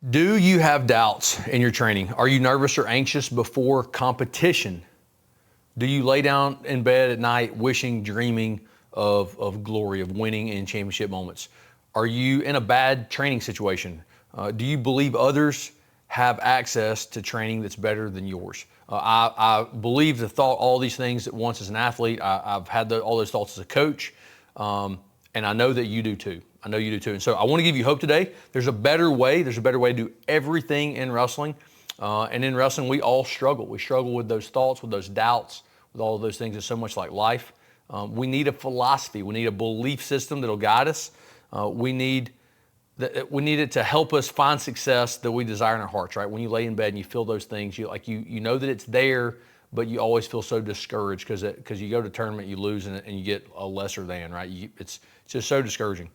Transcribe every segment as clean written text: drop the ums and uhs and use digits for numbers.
Do you have doubts in your training? Are you nervous or anxious before competition? Do you lay down in bed at night wishing, dreaming of glory, of winning in championship moments? Are you in a bad training situation? Do you believe others have access to training that's better than yours? I believe the thought all these things at once as an athlete. I've had all those thoughts as a coach, and I know that you do too. I know you do too. And so I want to give you hope today. There's a better way. There's a better way to do everything in wrestling. And in wrestling, we all struggle. We struggle with those thoughts, with those doubts, with all of those things. It's so much like life. We need a philosophy. We need a belief system that'll guide us. We need it to help us find success that we desire in our hearts, right? When you lay in bed and you feel those things, you know that it's there, but you always feel so discouraged because you go to tournament, you lose, and you get a lesser than, right? It's just so discouraging.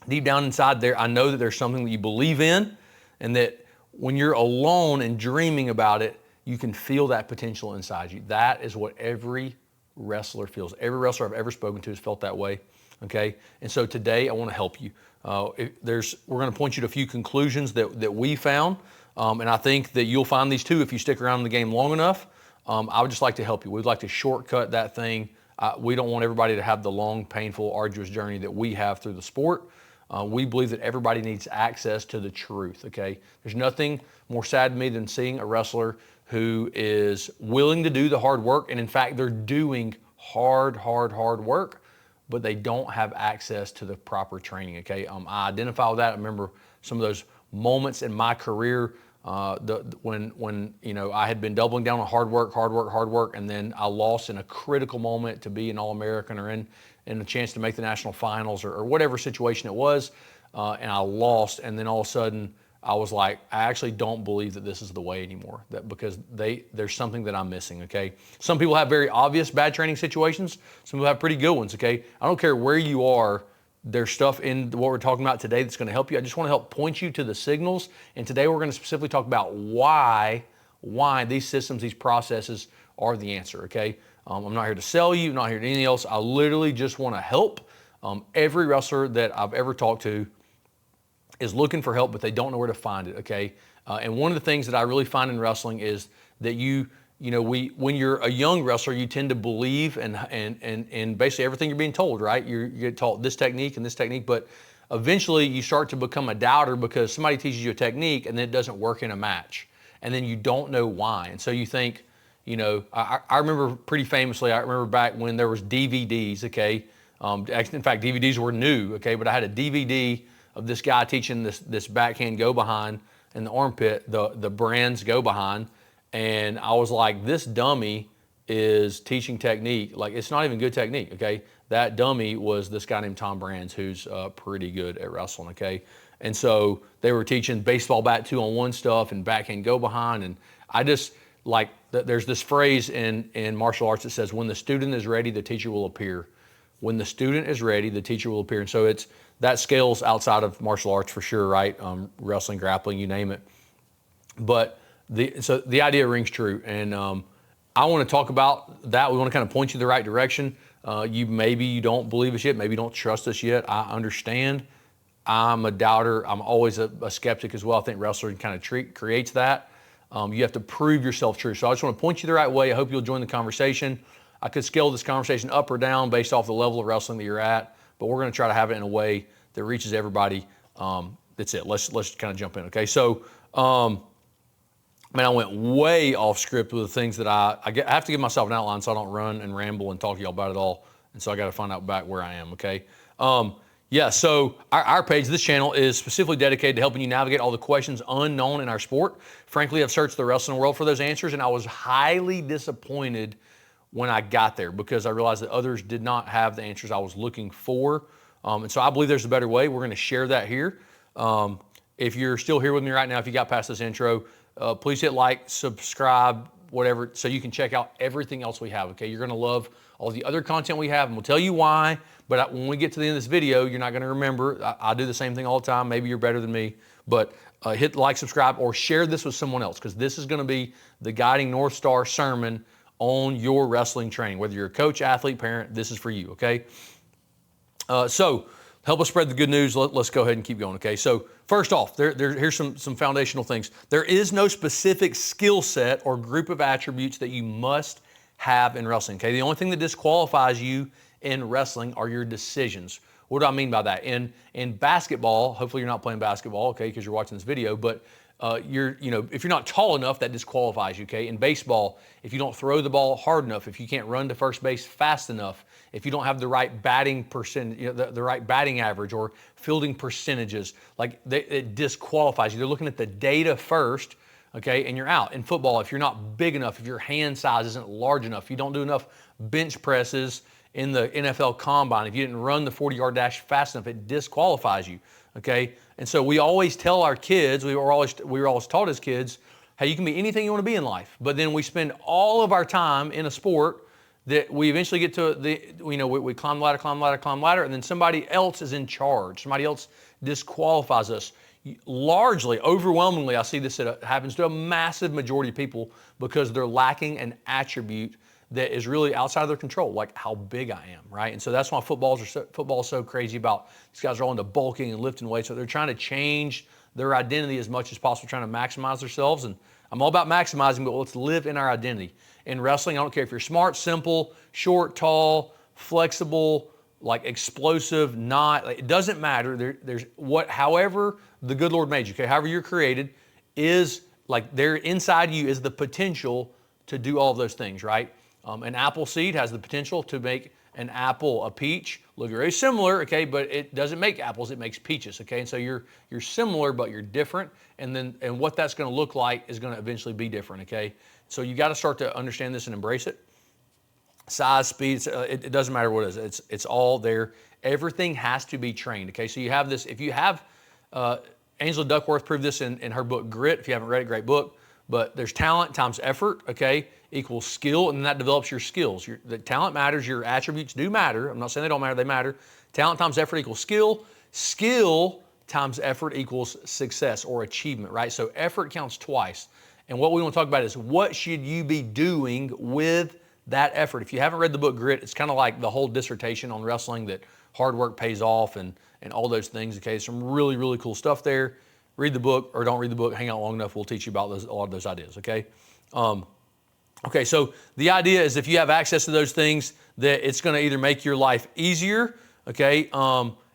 Deep down inside there, I know that there's something that you believe in, and that when you're alone and dreaming about it, you can feel that potential inside you. That is what every wrestler feels. Every wrestler I've ever spoken to has felt that way, okay? And so today I want to help you. We're going to point you to a few conclusions that we found, and I think that you'll find these too if you stick around in the game long enough. I would just like to help you. We'd like to shortcut that thing. We don't want everybody to have the long, painful, arduous journey that we have through the sport. We believe that everybody needs access to the truth, okay? There's nothing more sad to me than seeing a wrestler who is willing to do the hard work, and in fact, they're doing hard work, but they don't have access to the proper training, okay? I identify with that. I remember some of those moments in my career when I had been doubling down on hard work, and then I lost in a critical moment to be an All-American or in a chance to make the national finals or whatever situation it was, and I lost, and then all of a sudden I was like, I actually don't believe that this is the way anymore, because there's something that I'm missing, okay? Some people have very obvious bad training situations. Some people have pretty good ones, okay? I don't care where you are. There's stuff in what we're talking about today that's going to help you. I just want to help point you to the signals, and today we're going to specifically talk about why these systems, these processes are the answer, okay? I'm not here to sell you, I'm not here to anything else. I literally just want to help. Every wrestler that I've ever talked to is looking for help, but they don't know where to find it, okay? And one of the things that I really find in wrestling is that when you're a young wrestler, you tend to believe and basically everything you're being told, right? You get taught this technique and this technique, but eventually you start to become a doubter because somebody teaches you a technique and then it doesn't work in a match. And then you don't know why. And so you think, I remember pretty famously, I remember back when there was DVDs, okay? In fact, DVDs were new, okay? But I had a DVD of this guy teaching this backhand go behind in the armpit, the Brands go behind. And I was like, this dummy is teaching technique. Like, it's not even good technique, okay? That dummy was this guy named Tom Brands, who's pretty good at wrestling, okay? And so they were teaching baseball bat 2-on-1 stuff and backhand go behind. And I just, like, there's this phrase in martial arts that says, when the student is ready, the teacher will appear. When the student is ready, the teacher will appear. And so that scales outside of martial arts for sure, right? Wrestling, grappling, you name it. But the idea rings true, and I want to talk about that. We want to kind of point you the right direction. Maybe you don't believe us yet, maybe you don't trust us yet. I understand. I'm a doubter. I'm always a skeptic as well. I think wrestling kind of creates that. You have to prove yourself true. So I just want to point you the right way. I hope you'll join the conversation. I could scale this conversation up or down based off the level of wrestling that you're at, but we're going to try to have it in a way that reaches everybody. That's it. Let's kind of jump in. Okay. So, I went way off script with the things that I have to give myself an outline so I don't run and ramble and talk to y'all about it all. And so I got to find out back where I am, okay? So our page, this channel, is specifically dedicated to helping you navigate all the questions unknown in our sport. Frankly, I've searched the wrestling world for those answers, and I was highly disappointed when I got there because I realized that others did not have the answers I was looking for. And so I believe there's a better way. We're going to share that here. If you're still here with me right now, if you got past this intro, please hit like, subscribe, whatever, so you can check out everything else we have, okay? You're going to love all the other content we have, and we'll tell you why, but when we get to the end of this video, you're not going to remember. I do the same thing all the time. Maybe you're better than me, but hit like, subscribe, or share this with someone else, because this is going to be the guiding North Star sermon on your wrestling training. Whether you're a coach, athlete, parent, this is for you, okay? So help us spread the good news. Let's go ahead and keep going, okay? So first off, here's some foundational things. There is no specific skill set or group of attributes that you must have in wrestling, okay? The only thing that disqualifies you in wrestling are your decisions. What do I mean by that? In basketball, hopefully you're not playing basketball, okay, because you're watching this video, but if you're not tall enough, that disqualifies you, okay? In baseball, if you don't throw the ball hard enough, if you can't run to first base fast enough, if you don't have the right batting percent, the right batting average or fielding percentages, it disqualifies you. They're looking at the data first, okay, and you're out. In football, if you're not big enough, if your hand size isn't large enough, if you don't do enough bench presses in the NFL Combine, if you didn't run the 40-yard dash fast enough, it disqualifies you, okay? And so we always tell our kids, we were always taught as kids, hey, you can be anything you want to be in life. But then we spend all of our time in a sport that we eventually get to we climb ladder, and then somebody else is in charge. Somebody else disqualifies us. Largely, overwhelmingly, I see this happens to a massive majority of people because they're lacking an attribute that is really outside of their control, like how big I am, right? And so that's why football is so crazy about these guys are all into bulking and lifting weights. So they're trying to change their identity as much as possible, trying to maximize themselves. And I'm all about maximizing, but let's live in our identity. In wrestling, I don't care if you're smart, simple, short, tall, flexible, like explosive, not. It doesn't matter. However the good Lord made you, okay? However you're created is like there inside you is the potential to do all of those things, right? An apple seed has the potential to make an apple a peach. Look very similar, okay, but it doesn't make apples, it makes peaches, okay? And so you're similar, but you're different, and what that's gonna look like is gonna eventually be different, okay? So you gotta start to understand this and embrace it. Size, speed, it doesn't matter what it is, it's all there. Everything has to be trained, okay? So you have this, if you have, Angela Duckworth proved this in her book, Grit. If you haven't read it, great book. But there's talent times effort, okay, equals skill, and that develops your skills. The talent matters, your attributes do matter. I'm not saying they don't matter, they matter. Talent times effort equals skill. Skill times effort equals success or achievement, right? So effort counts twice. And what we want to talk about is what should you be doing with that effort? If you haven't read the book Grit, it's kind of like the whole dissertation on wrestling that hard work pays off and all those things, okay? Some really, really cool stuff there. Read the book or don't read the book, hang out long enough, we'll teach you about a lot of those ideas, okay? Okay, so the idea is if you have access to those things, that it's gonna either make your life easier, okay?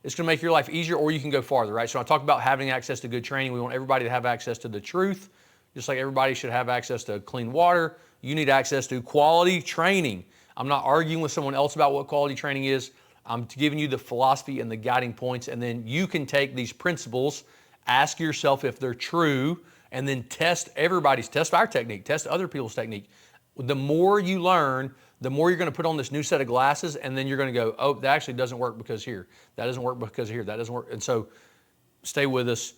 It's gonna make your life easier or you can go farther, right? So I talk about having access to good training. We want everybody to have access to the truth, just like everybody should have access to clean water. You need access to quality training. I'm not arguing with someone else about what quality training is. I'm giving you the philosophy and the guiding points, and then you can take these principles, ask yourself if they're true, and then test our technique, test other people's technique. The more you learn, the more you're going to put on this new set of glasses, and then you're going to go, oh, that actually doesn't work because here. That doesn't work because here. That doesn't work. And so stay with us.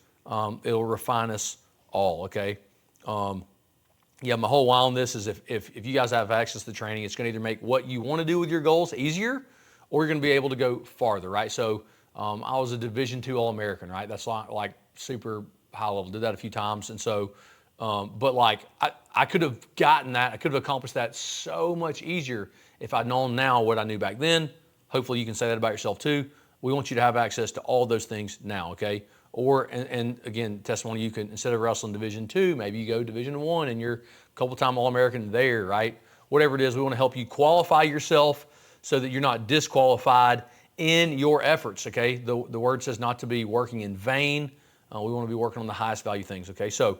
It'll refine us all, okay? My whole while on this is if you guys have access to training, it's going to either make what you want to do with your goals easier, or you're going to be able to go farther, right? So I was a Division II All-American, right? That's like super high level, did that a few times. And so, but like I could have gotten that, I could have accomplished that so much easier if I'd known now what I knew back then. Hopefully you can say that about yourself too. We want you to have access to all those things now, okay? Or, and again, testimony, you can, instead of wrestling Division II, maybe you go Division I and you're a couple-time All-American there, right? Whatever it is, we want to help you qualify yourself so that you're not disqualified in your efforts, okay? The word says not to be working in vain. We want to be working on the highest value things, okay? So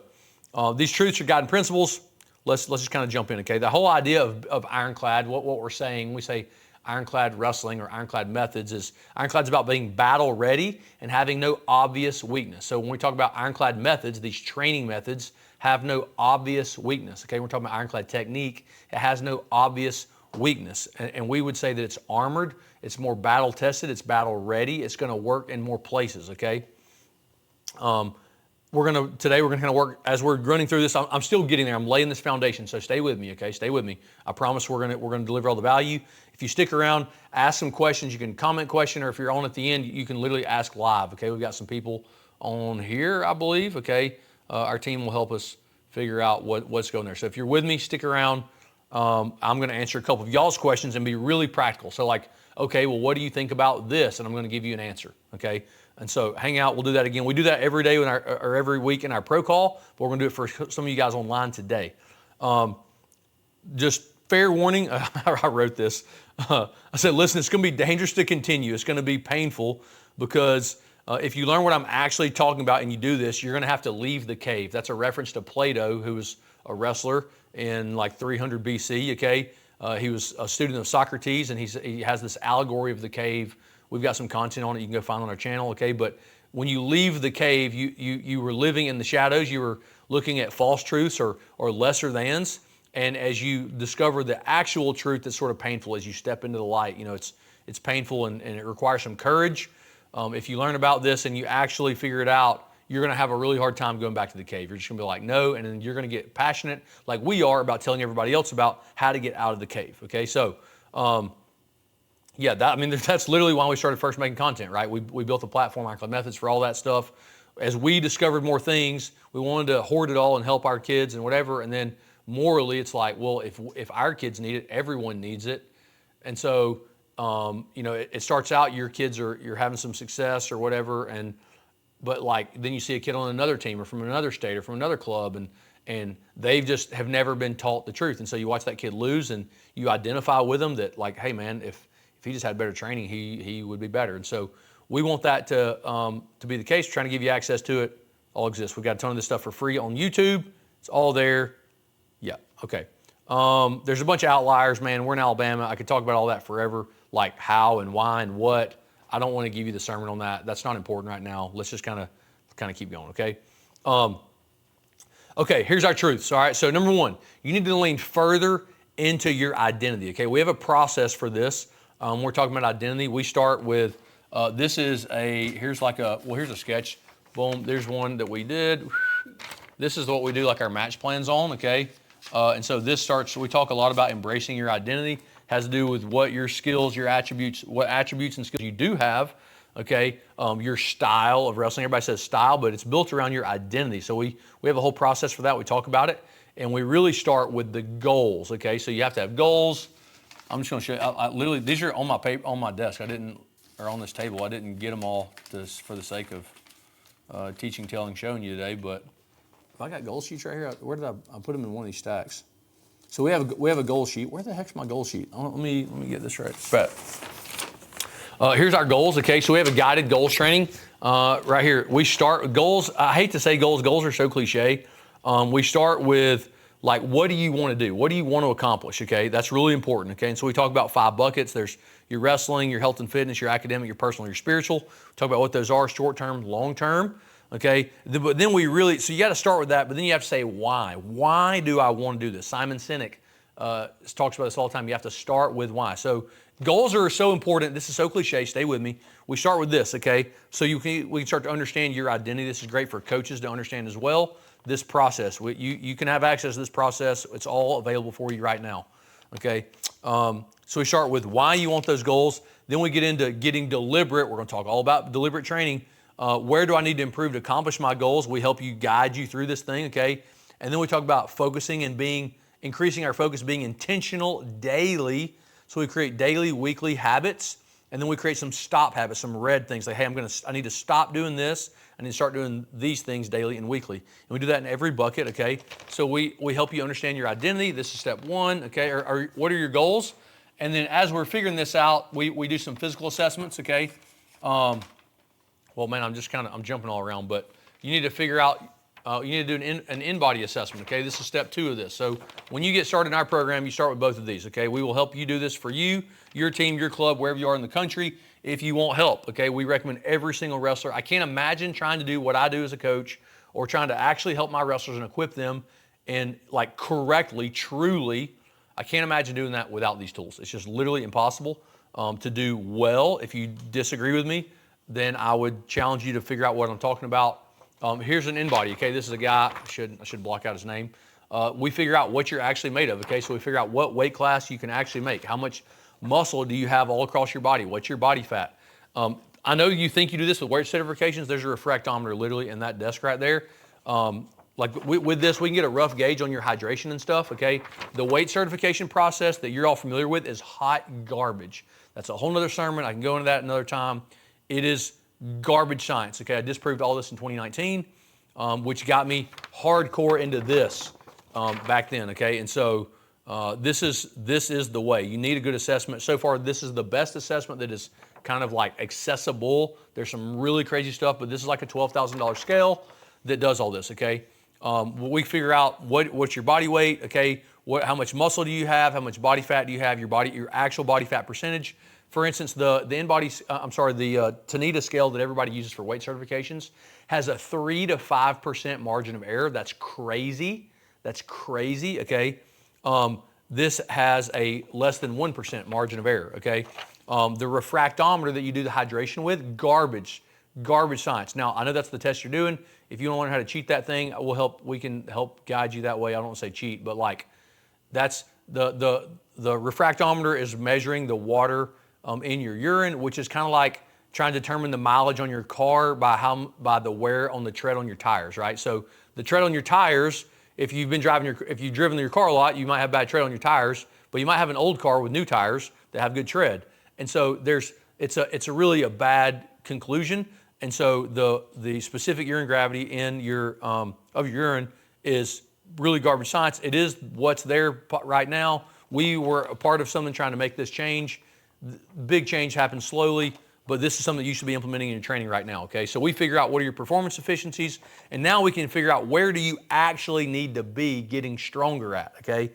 these truths are guiding principles. Let's just kind of jump in, okay? The whole idea of ironclad, what we're saying, we say ironclad wrestling or ironclad methods is ironclad's about being battle ready and having no obvious weakness. So when we talk about ironclad methods, these training methods have no obvious weakness, okay? We're talking about ironclad technique. It has no obvious weakness. And we would say that it's armored, it's more battle tested, it's battle ready, it's going to work in more places, okay? Today we're gonna kind of work as we're running through this. I'm still getting there. I'm laying this foundation, so stay with me, okay? Stay with me. I promise we're gonna deliver all the value. If you stick around, ask some questions. You can comment question, or if you're on at the end, you can literally ask live, okay? We've got some people on here, I believe, okay? Our team will help us figure out what's going there. So if you're with me, stick around. I'm gonna answer a couple of y'all's questions and be really practical. So like okay, well, what do you think about this? And I'm going to give you an answer, okay? And so hang out. We'll do that again. We do that every day or every week in our pro call, but we're going to do it for some of you guys online today. Just fair warning, I wrote this. I said, listen, it's going to be dangerous to continue. It's going to be painful because if you learn what I'm actually talking about and you do this, you're going to have to leave the cave. That's a reference to Plato, who was a wrestler in like 300 BC, okay? He was a student of Socrates, and he has this allegory of the cave. We've got some content on it you can go find on our channel, okay? But when you leave the cave, you were living in the shadows. You were looking at false truths or lesser thans. And as you discover the actual truth, that's sort of painful as you step into the light. You know, it's painful and it requires some courage. If you learn about this and you actually figure it out, you're going to have a really hard time going back to the cave. You're just going to be like, no, and then you're going to get passionate like we are about telling everybody else about how to get out of the cave, okay? So, yeah, that's literally why we started first making content, right? We built a platform, Ironclad Methods, for all that stuff. As we discovered more things, we wanted to hoard it all and help our kids and whatever, and then morally, it's like, well, if our kids need it, everyone needs it. And so, you know, it starts out, you're having some success or whatever, but like, then you see a kid on another team or from another state or from another club, and they just have never been taught the truth. And so you watch that kid lose and you identify with them that like, hey man, if he just had better training, he would be better. And so we want that to be the case. We're trying to give you access to it. All exists. We've got a ton of this stuff for free on YouTube. It's all there. Yeah, okay. There's a bunch of outliers, man. We're in Alabama. I could talk about all that forever, like how and why and what. I don't want to give you the sermon on that. That's not important right now. Let's just kind of keep going, okay? Okay, here's our truths, all right? So number one, you need to lean further into your identity, okay? We have a process for this. We're talking about identity. We start with, here's a sketch. Boom, there's one that we did. This is what we do like our match plans on, okay? And so we talk a lot about embracing your identity. Has to do with what your skills, your attributes, what attributes and skills you do have, okay? Your style of wrestling. Everybody says style, but it's built around your identity. So we have a whole process for that. We talk about it, and we really start with the goals, okay? So you have to have goals. I'm just going to show you. I literally, these are on my paper, on my desk. Or on this table. I didn't get them all for the sake of teaching, telling, showing you today. But if I got goal sheets right here, where did I put them in one of these stacks? So we have a goal sheet. Where the heck's my goal sheet? Let me get this right. Here's our goals. Okay, so we have a guided goals training right here. We start with goals. I hate to say goals. Goals are so cliche. We start with like, what do you want to do? What do you want to accomplish? Okay, that's really important. Okay, and so we talk about 5 buckets. There's your wrestling, your health and fitness, your academic, your personal, your spiritual. We talk about what those are: short term, long term. Okay, but then so you got to start with that, but then you have to say why. Why do I want to do this? Simon Sinek talks about this all the time. You have to start with why. So goals are so important. This is so cliche. Stay with me. We start with this, okay? So we can start to understand your identity. This is great for coaches to understand as well. This process, you can have access to this process. It's all available for you right now, okay? So we start with why you want those goals. Then we get into getting deliberate. We're going to talk all about deliberate training. Where do I need to improve to accomplish my goals? We help you guide you through this thing, okay? And then we talk about focusing and increasing our focus, being intentional daily. So we create daily, weekly habits, and then we create some stop habits, some red things like, hey, I need to stop doing this. I need to start doing these things daily and weekly. And we do that in every bucket, okay? So we help you understand your identity. This is step 1, okay? Or what are your goals? And then as we're figuring this out, we do some physical assessments, okay? Well, man, I'm jumping all around, but you need to figure out, you need to do an in-body assessment, okay? This is step 2 of this. So when you get started in our program, you start with both of these, okay? We will help you do this for you, your team, your club, wherever you are in the country. If you want help, okay? We recommend every single wrestler. I can't imagine trying to do what I do as a coach or trying to actually help my wrestlers and equip them and like correctly, truly. I can't imagine doing that without these tools. It's just literally impossible to do well. If you disagree with me, then I would challenge you to figure out what I'm talking about. Here's an in-body, okay? This is a guy, I should block out his name. We figure out what you're actually made of, okay? So we figure out what weight class you can actually make. How much muscle do you have all across your body? What's your body fat? I know you think you do this with weight certifications. There's a refractometer literally in that desk right there. like with this, we can get a rough gauge on your hydration and stuff, okay? The weight certification process that you're all familiar with is hot garbage. That's a whole nother sermon. I can go into that another time. It is garbage science, okay? I disproved all this in 2019, which got me hardcore into this back then, okay? And so this is the way. You need a good assessment. So far, this is the best assessment that is kind of like accessible. There's some really crazy stuff, but this is like a $12,000 scale that does all this, okay? We figure out what's your body weight, okay? How much muscle do you have? How much body fat do you have? Your actual body fat percentage. For instance, the Tanita scale that everybody uses for weight certifications has a 3 to 5% margin of error. That's crazy. That's crazy, okay? This has a less than 1% margin of error, okay? The refractometer that you do the hydration with, garbage science. Now, I know that's the test you're doing. If you want to learn how to cheat that thing, we can help guide you that way. I don't want to say cheat, but like that's the refractometer is measuring the water in your urine, which is kind of like trying to determine the mileage on your car by the wear on the tread on your tires, right? So the tread on your tires, if you've driven your car a lot, you might have bad tread on your tires, but you might have an old car with new tires that have good tread. And so it's a really bad conclusion. And so the specific urine gravity in of your urine is really garbage science. It is what's there right now. We were a part of something trying to make this change. Big change happens slowly, but this is something that you should be implementing in your training right now, okay? So we figure out what are your performance efficiencies, and now we can figure out where do you actually need to be getting stronger at, okay?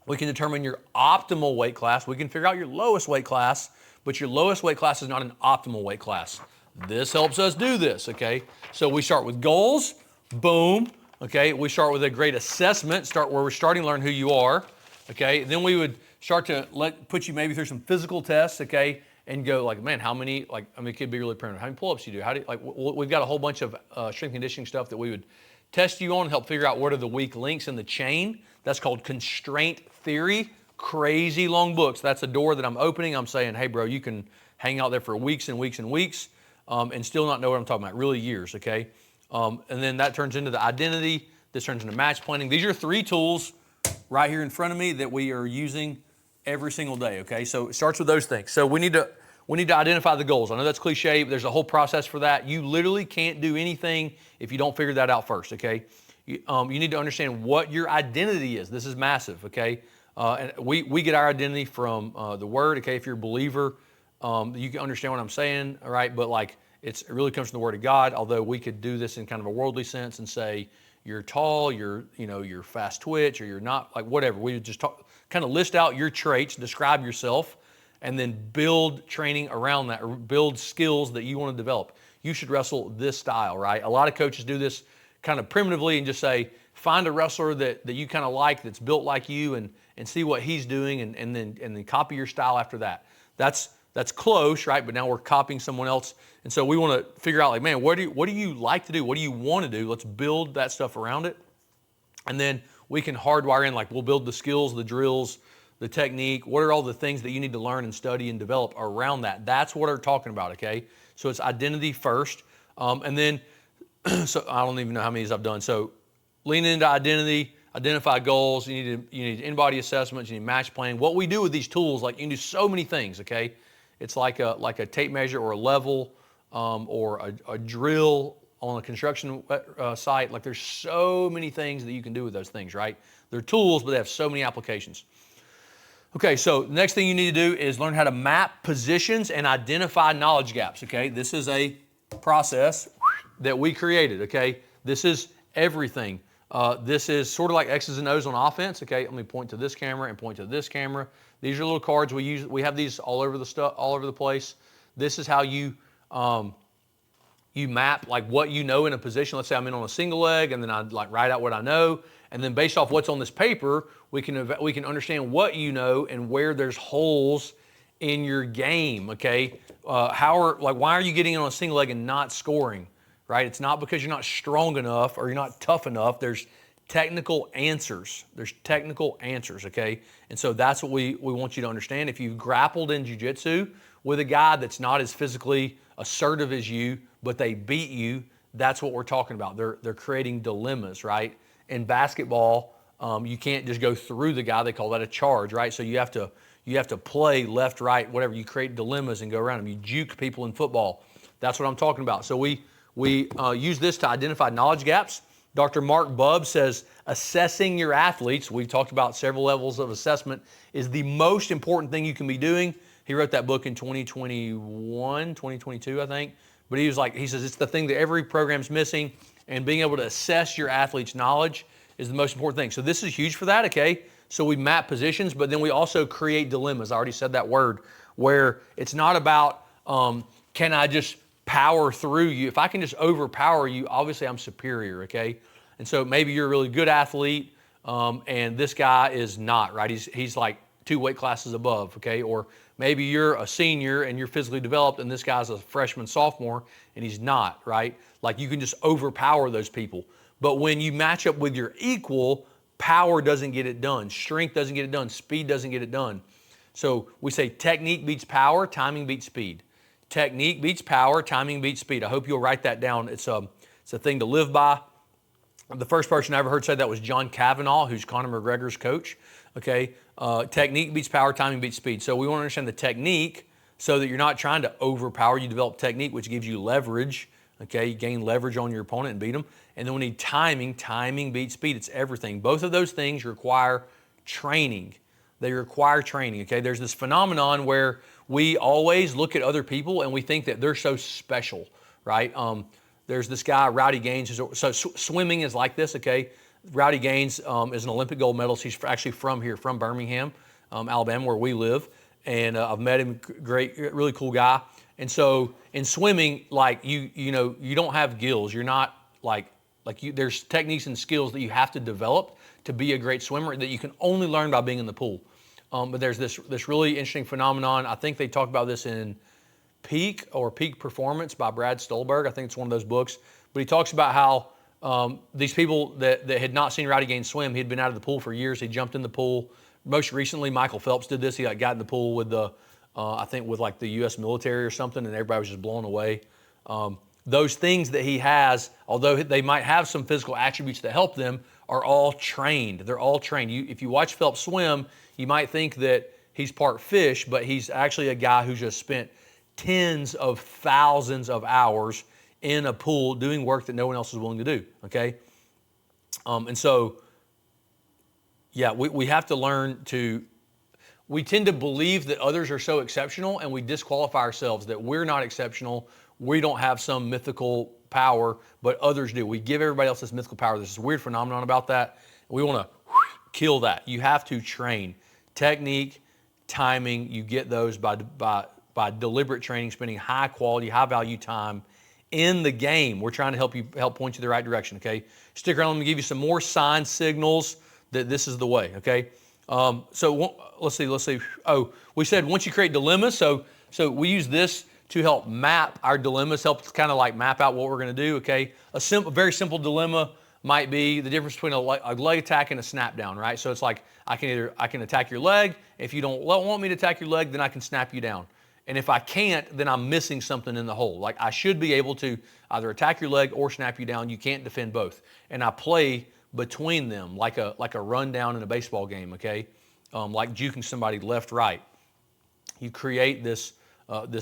We can determine your optimal weight class. We can figure out your lowest weight class, but your lowest weight class is not an optimal weight class. This helps us do this, okay? So we start with goals, boom, okay? We start with a great assessment, where we're starting to learn who you are, okay? Then we would start to put you maybe through some physical tests, okay? And go like, man, it could be really primitive. How many pull-ups you do? We've got a whole bunch of strength conditioning stuff that we would test you on and help figure out what are the weak links in the chain. That's called constraint theory. Crazy long books. That's a door that I'm opening. I'm saying, hey, bro, you can hang out there for weeks and weeks and weeks and still not know what I'm talking about. Really years, okay? And then that turns into the identity. This turns into match planning. These are 3 tools right here in front of me that we are using every single day, okay? So it starts with those things. So we need to identify the goals. I know that's cliche, but there's a whole process for that. You literally can't do anything if you don't figure that out first, okay? You need to understand what your identity is. This is massive, okay? And we get our identity from the Word, okay? If you're a believer, you can understand what I'm saying, all right? But like, it really comes from the Word of God, although we could do this in kind of a worldly sense and say, you're tall, you're fast twitch, or you're not, like whatever. We would just kind of list out your traits, describe yourself, and then build training around that, or build skills that you want to develop. You should wrestle this style, right? A lot of coaches do this kind of primitively and just say, find a wrestler that you kind of like, that's built like you, and see what he's doing, and then copy your style after that. That's close, right? But now we're copying someone else. And so we want to figure out, like, man, what do you like to do? What do you want to do? Let's build that stuff around it. And then we can hardwire in, like, we'll build the skills, the drills, the technique. What are all the things that you need to learn and study and develop around that? That's what we're talking about, okay? So it's identity first. And then, so I don't even know how many of these I've done. So lean into identity, identify goals. You need in-body assessments. You need match planning. What we do with these tools, like, you can do so many things, okay? It's like a tape measure or a level or a drill on a construction site. Like, there's so many things that you can do with those things, right? They're tools, but they have so many applications. Okay, so the next thing you need to do is learn how to map positions and identify knowledge gaps, okay? This is a process that we created, okay? This is everything. This is sort of like X's and O's on offense, okay? Let me point to this camera and point to this camera. These are little cards we use. We have these all over the place. This is how you map, like, what you know in a position. Let's say I'm in on a single leg, and then I like write out what I know, and then based off what's on this paper, we can understand what you know and where there's holes in your game. Okay, why are you getting in on a single leg and not scoring? Right? It's not because you're not strong enough or you're not tough enough. There's technical answers. Okay? And so that's what we want you to understand. If you've grappled in jiu-jitsu with a guy that's not as physically assertive as you, but they beat you, That's what we're talking about. They're creating dilemmas, right? In basketball, you can't just go through the guy. They call that a charge, right? So you have to play left, right, whatever. You create dilemmas and go around them. You juke people in football. That's what I'm talking about. So we use this to identify knowledge gaps. Dr. Mark Bubb says assessing your athletes, we've talked about several levels of assessment, is the most important thing you can be doing. He wrote that book in 2021, 2022, I think. But he says it's the thing that every program's missing, and being able to assess your athlete's knowledge is the most important thing. So this is huge for that, okay? So we map positions, but then we also create dilemmas. I already said that word, where it's not about can I just power through you. If I can just overpower you, obviously I'm superior, okay? And so maybe you're a really good athlete, and this guy is not, right? He's like 2 weight classes above, okay? Or maybe you're a senior and you're physically developed, and this guy's a freshman, sophomore, and he's not, right? Like you can just overpower those people. But when you match up with your equal, power doesn't get it done. Strength doesn't get it done. Speed doesn't get it done. So we say technique beats power, timing beats speed. Technique beats power, timing beats speed. I hope you'll write that down. It's a thing to live by. The first person I ever heard say that was John Kavanaugh, who's Conor McGregor's coach. Okay, technique beats power, timing beats speed. So we want to understand the technique so that you're not trying to overpower. You develop technique, which gives you leverage. Okay, you gain leverage on your opponent and beat them. And then we need timing. Timing beats speed. It's everything. Both of those things require training. They require training. Okay, there's this phenomenon where we always look at other people and we think that they're so special, right? There's this guy, Rowdy Gaines. So swimming is like this, okay? Rowdy Gaines is an Olympic gold medalist. He's actually from here, from Birmingham, Alabama, where we live. And I've met him, great, really cool guy. And so in swimming, like you don't have gills. You're not there's techniques and skills that you have to develop to be a great swimmer that you can only learn by being in the pool. But there's this really interesting phenomenon. I think they talk about this in Peak Performance by Brad Stulberg. I think it's one of those books. But he talks about how these people that had not seen Rowdy Gaines swim, he'd been out of the pool for years. He jumped in the pool. Most recently, Michael Phelps did this. He got in the pool with the U.S. military or something, and everybody was just blown away. Those things that he has, although they might have some physical attributes that help them, are all trained. They're all trained. If you watch Phelps swim, you might think that he's part fish, but he's actually a guy who just spent tens of thousands of hours in a pool doing work that no one else is willing to do, okay? And so, yeah, we have to learn to, we tend to believe that others are so exceptional and we disqualify ourselves that we're not exceptional. We don't have some mythical power, but others do. We give everybody else this mythical power. There's this weird phenomenon about that. We want to kill that. You have to train. Technique, timing, you get those by deliberate training, spending high quality, high value time in the game. We're trying to help point you the right direction, okay? Stick around, let me give you some more sign signals that this is the way, okay? So let's see. Oh, we said once you create dilemmas, so we use this to help map our dilemmas, help kind of like map out what we're going to do, okay? A very simple dilemma might be the difference between a leg attack and a snap down, right? So it's like I can attack your leg. If you don't want me to attack your leg, then I can snap you down. And if I can't, then I'm missing something in the hole. Like I should be able to either attack your leg or snap you down. You can't defend both. And I play between them like a rundown in a baseball game, okay? Like juking somebody left, right. You create this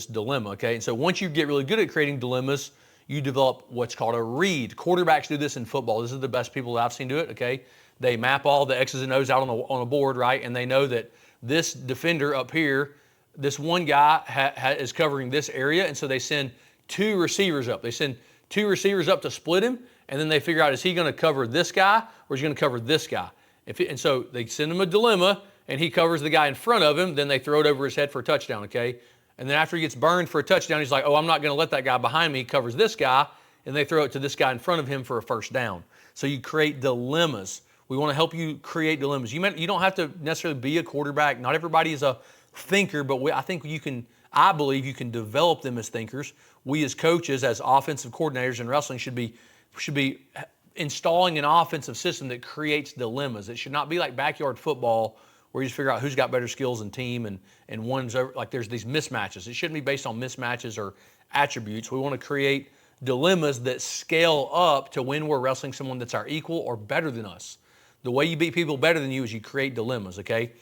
dilemma, okay? And so once you get really good at creating dilemmas, you develop what's called a read. Quarterbacks do this in football. This is the best people that I've seen do it, okay? They map all the X's and O's out on a board, right? And they know that this defender up here, this one guy is covering this area, and so they send 2 receivers up. They send 2 receivers up to split him, and then they figure out, is he going to cover this guy or is he going to cover this guy? And so they send him a dilemma, and he covers the guy in front of him. Then they throw it over his head for a touchdown, okay? And then after he gets burned for a touchdown, he's like, oh, I'm not going to let that guy behind me. He covers this guy, and they throw it to this guy in front of him for a first down. So you create dilemmas. We want to help you create dilemmas. You don't have to necessarily be a quarterback. Not everybody is a thinker, but I believe you can develop them as thinkers. We as coaches, as offensive coordinators in wrestling, should be installing an offensive system that creates dilemmas. It should not be like backyard football where you just figure out who's got better skills in team and one's over, like there's these mismatches. It shouldn't be based on mismatches or attributes. We want to create dilemmas that scale up to when we're wrestling someone that's our equal or better than us. The way you beat people better than you is you create dilemmas, okay?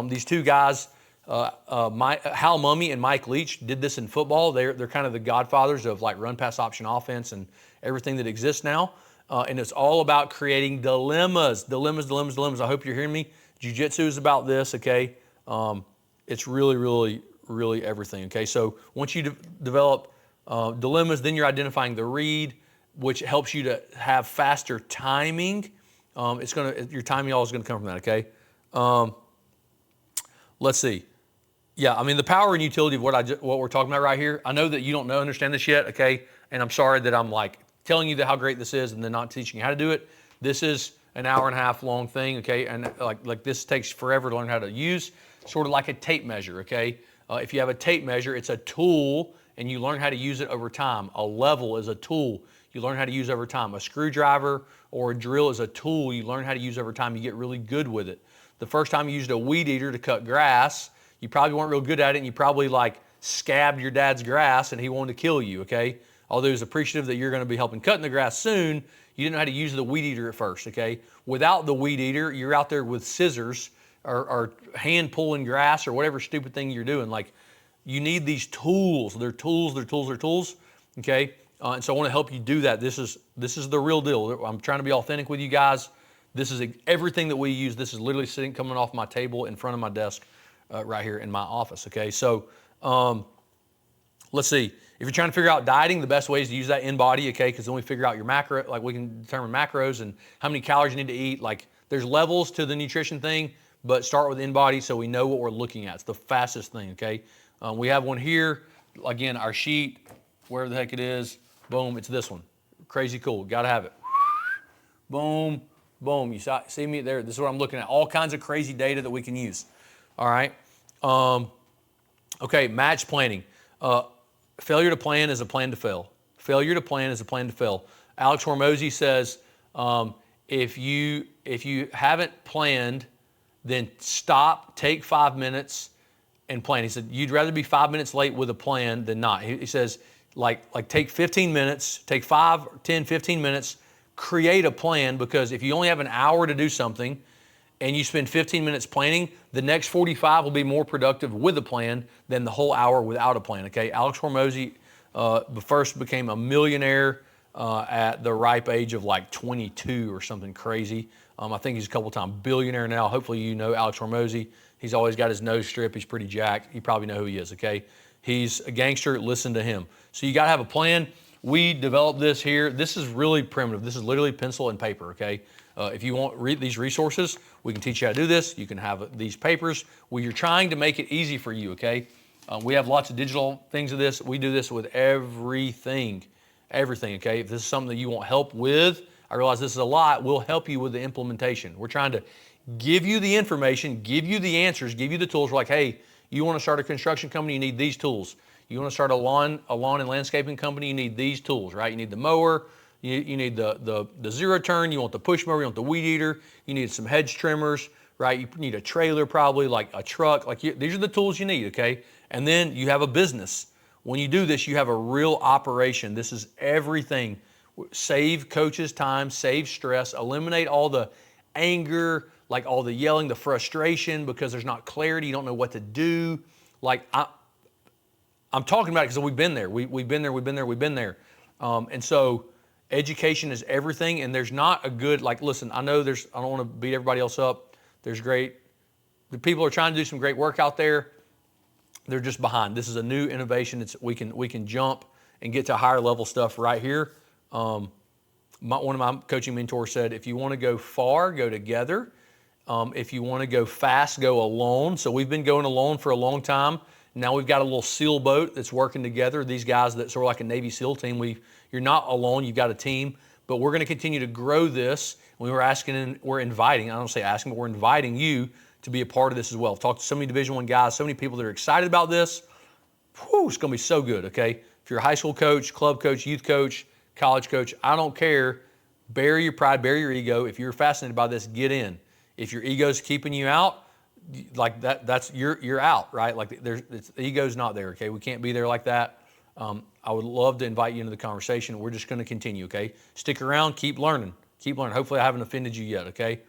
These two guys, Hal Mummy and Mike Leach, did this in football. They're kind of the godfathers of like run pass option offense and everything that exists now. And it's all about creating dilemmas. I hope you're hearing me. Jiu-jitsu is about this, okay? It's really everything, okay? So once you develop dilemmas, then you're identifying the read, which helps you to have faster timing. Your timing always going to come from that, okay? Let's see. Yeah, I mean, the power and utility of what we're talking about right here, I know that you don't understand this yet, okay? And I'm sorry that I'm like telling you how great this is and then not teaching you how to do it. This is an hour and a half long thing, okay? And like this takes forever to learn how to use, sort of like a tape measure, okay? If you have a tape measure, it's a tool and you learn how to use it over time. A level is a tool you learn how to use over time. A screwdriver or a drill is a tool you learn how to use over time. You get really good with it. The first time you used a weed eater to cut grass, you probably weren't real good at it and you probably like scabbed your dad's grass and he wanted to kill you, okay? Although he's appreciative that you're going to be helping cutting the grass soon, you didn't know how to use the weed eater at first, okay? Without the weed eater, you're out there with scissors or hand pulling grass or whatever stupid thing you're doing. Like, you need these tools. They're tools, okay? And so I want to help you do that. This is the real deal. I'm trying to be authentic with you guys. This is everything that we use. This is literally coming off my table in front of my desk right here in my office, okay? So let's see. If you're trying to figure out dieting, the best way is to use that InBody, okay? Because then we figure out your macro, like we can determine macros and how many calories you need to eat. Like, there's levels to the nutrition thing, but start with InBody so we know what we're looking at. It's the fastest thing, okay? We have one here. Again, our sheet, wherever the heck it is, boom, it's this one. Crazy cool, gotta have it. Boom, boom, you see me there? This is what I'm looking at. All kinds of crazy data that we can use, all right? Okay, match planning. Failure to plan is a plan to fail. Failure to plan is a plan to fail. Alex Hormozy says, if you haven't planned, then stop, take 5 minutes, and plan. He said, you'd rather be 5 minutes late with a plan than not. He says, like take 15 minutes, take 5, 10, 15 minutes, create a plan, because if you only have an hour to do something and you spend 15 minutes planning, the next 45 will be more productive with a plan than the whole hour without a plan, okay? Alex Hormozy first became a millionaire at the ripe age of like 22 or something crazy. I think he's a couple time billionaire now. Hopefully you know Alex Hormozy. He's always got his nose stripped. He's pretty jacked. You probably know who he is, okay? He's a gangster. Listen to him. So you got to have a plan. We developed this here. This is really primitive. This is literally pencil and paper, okay? If you want these resources, we can teach you how to do this. You can have these papers. You're trying to make it easy for you, okay? We have lots of digital things of this. We do this with everything, okay? If this is something that you want help with, I realize this is a lot, we'll help you with the implementation. We're trying to give you the information, give you the answers, give you the tools. We're like, hey, you want to start a construction company, you need these tools. You want to start a lawn and landscaping company, you need these tools, right? You need the mower, you need the zero turn, you want the push mower, you want the weed eater, you need some hedge trimmers, right? You need a trailer probably, like a truck. These are the tools you need, okay? And then you have a business. When you do this, you have a real operation. This is everything. Save coaches time, save stress, eliminate all the anger, like all the yelling, the frustration because there's not clarity, you don't know what to do. Like I'm talking about it because we've been there. We've been there. And so education is everything, and there's not a good, like, listen, I know I don't want to beat everybody else up. The people are trying to do some great work out there. They're just behind. This is a new innovation. We can jump and get to higher level stuff right here. One of my coaching mentors said, if you want to go far, go together. If you want to go fast, go alone. So we've been going alone for a long time. Now we've got a little SEAL boat that's working together. These guys that sort of like a Navy SEAL team. You're not alone. You've got a team. But we're going to continue to grow this. We're inviting. I don't say asking, but we're inviting you to be a part of this as well. I've talked to so many Division I guys, so many people that are excited about this. Whew, it's going to be so good. Okay, if you're a high school coach, club coach, youth coach, college coach, I don't care. Bury your pride, bury your ego. If you're fascinated by this, get in. If your ego's keeping you out, like you're out, right? Like the ego's not there, okay? We can't be there like that. I I would love to invite you into the conversation. We're just going to continue, okay? Stick around, keep learning. Keep learning. Hopefully I haven't offended you yet, okay?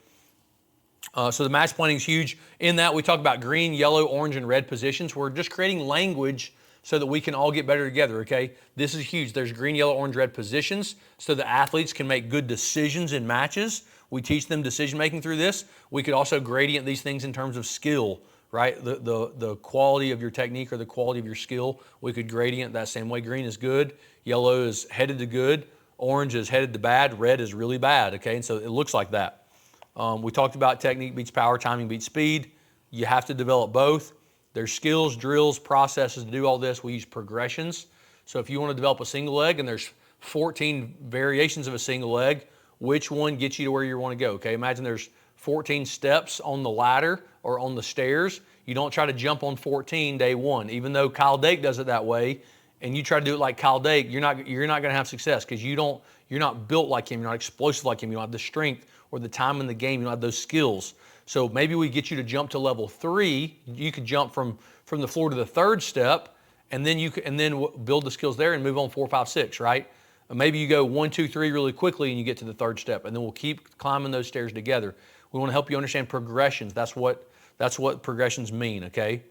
So the match planning is huge. In that, we talk about green, yellow, orange, and red positions. We're just creating language so that we can all get better together, okay? This is huge. There's green, yellow, orange, red positions so the athletes can make good decisions in matches. We teach them decision making through this. We could also gradient these things in terms of skill, right? The quality of your technique or the quality of your skill. We could gradient that same way. Green is good, yellow is headed to good, orange is headed to bad, red is really bad, okay? And so it looks like that. We talked about technique beats power, timing beats speed. You have to develop both. There's skills, drills, processes to do all this. We use progressions. So if you want to develop a single leg and there's 14 variations of a single leg, which one gets you to where you want to go? Okay, imagine there's 14 steps on the ladder or on the stairs. You don't try to jump on 14 day one. Even though Kyle Dake does it that way, and you try to do it like Kyle Dake, you're not going to have success because you're not built like him. You're not explosive like him. You don't have the strength or the time in the game. You don't have those skills. So maybe we get you to jump to level 3. You could jump from the floor to the third step, and then build the skills there and move on 4, 5, 6, right? Maybe you go 1, 2, 3 really quickly and you get to the third step, and then we'll keep climbing those stairs together. We want to help you understand progressions. That's what progressions mean, okay?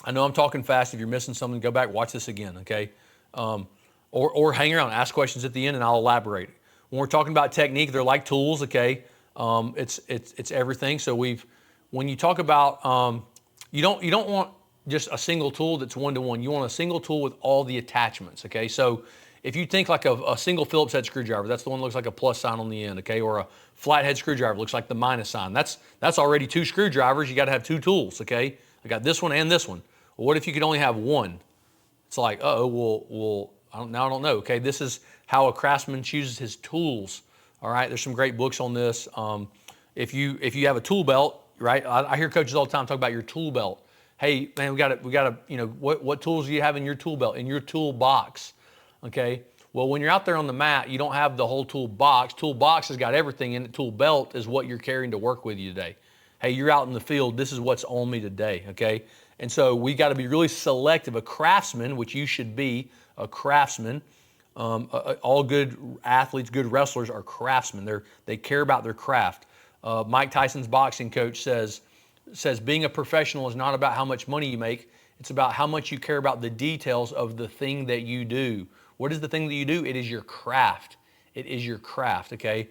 I know I'm talking fast. If you're missing something, go back, watch this again, okay? Or hang around, ask questions at the end, and I'll elaborate. When we're talking about technique, they're like tools, okay? It's everything. So when you talk about, you don't want just a single tool that's one-to-one. You want a single tool with all the attachments, okay? So if you think like a single Phillips head screwdriver, that's the one that looks like a plus sign on the end, okay? Or a flathead screwdriver looks like the minus sign. That's already 2 screwdrivers. You got to have 2 tools, okay? I got this one and this one. Well, what if you could only have one? It's like, well, I don't know, okay? This is how a craftsman chooses his tools, all right? There's some great books on this. If you have a tool belt, right? I hear coaches all the time talk about your tool belt. Hey, man, we got to, what tools do you have in your tool belt, in your tool box, okay? Well, when you're out there on the mat, you don't have the whole tool box. Tool box has got everything in it. Tool belt is what you're carrying to work with you today. Hey, you're out in the field. This is what's on me today, okay? And so we got to be really selective. A craftsman, which you should be a craftsman, all good athletes, good wrestlers are craftsmen. They care about their craft. Mike Tyson's boxing coach says being a professional is not about how much money you make. It's about how much you care about the details of the thing that you do. What is the thing that you do? It is your craft. It is your craft, okay?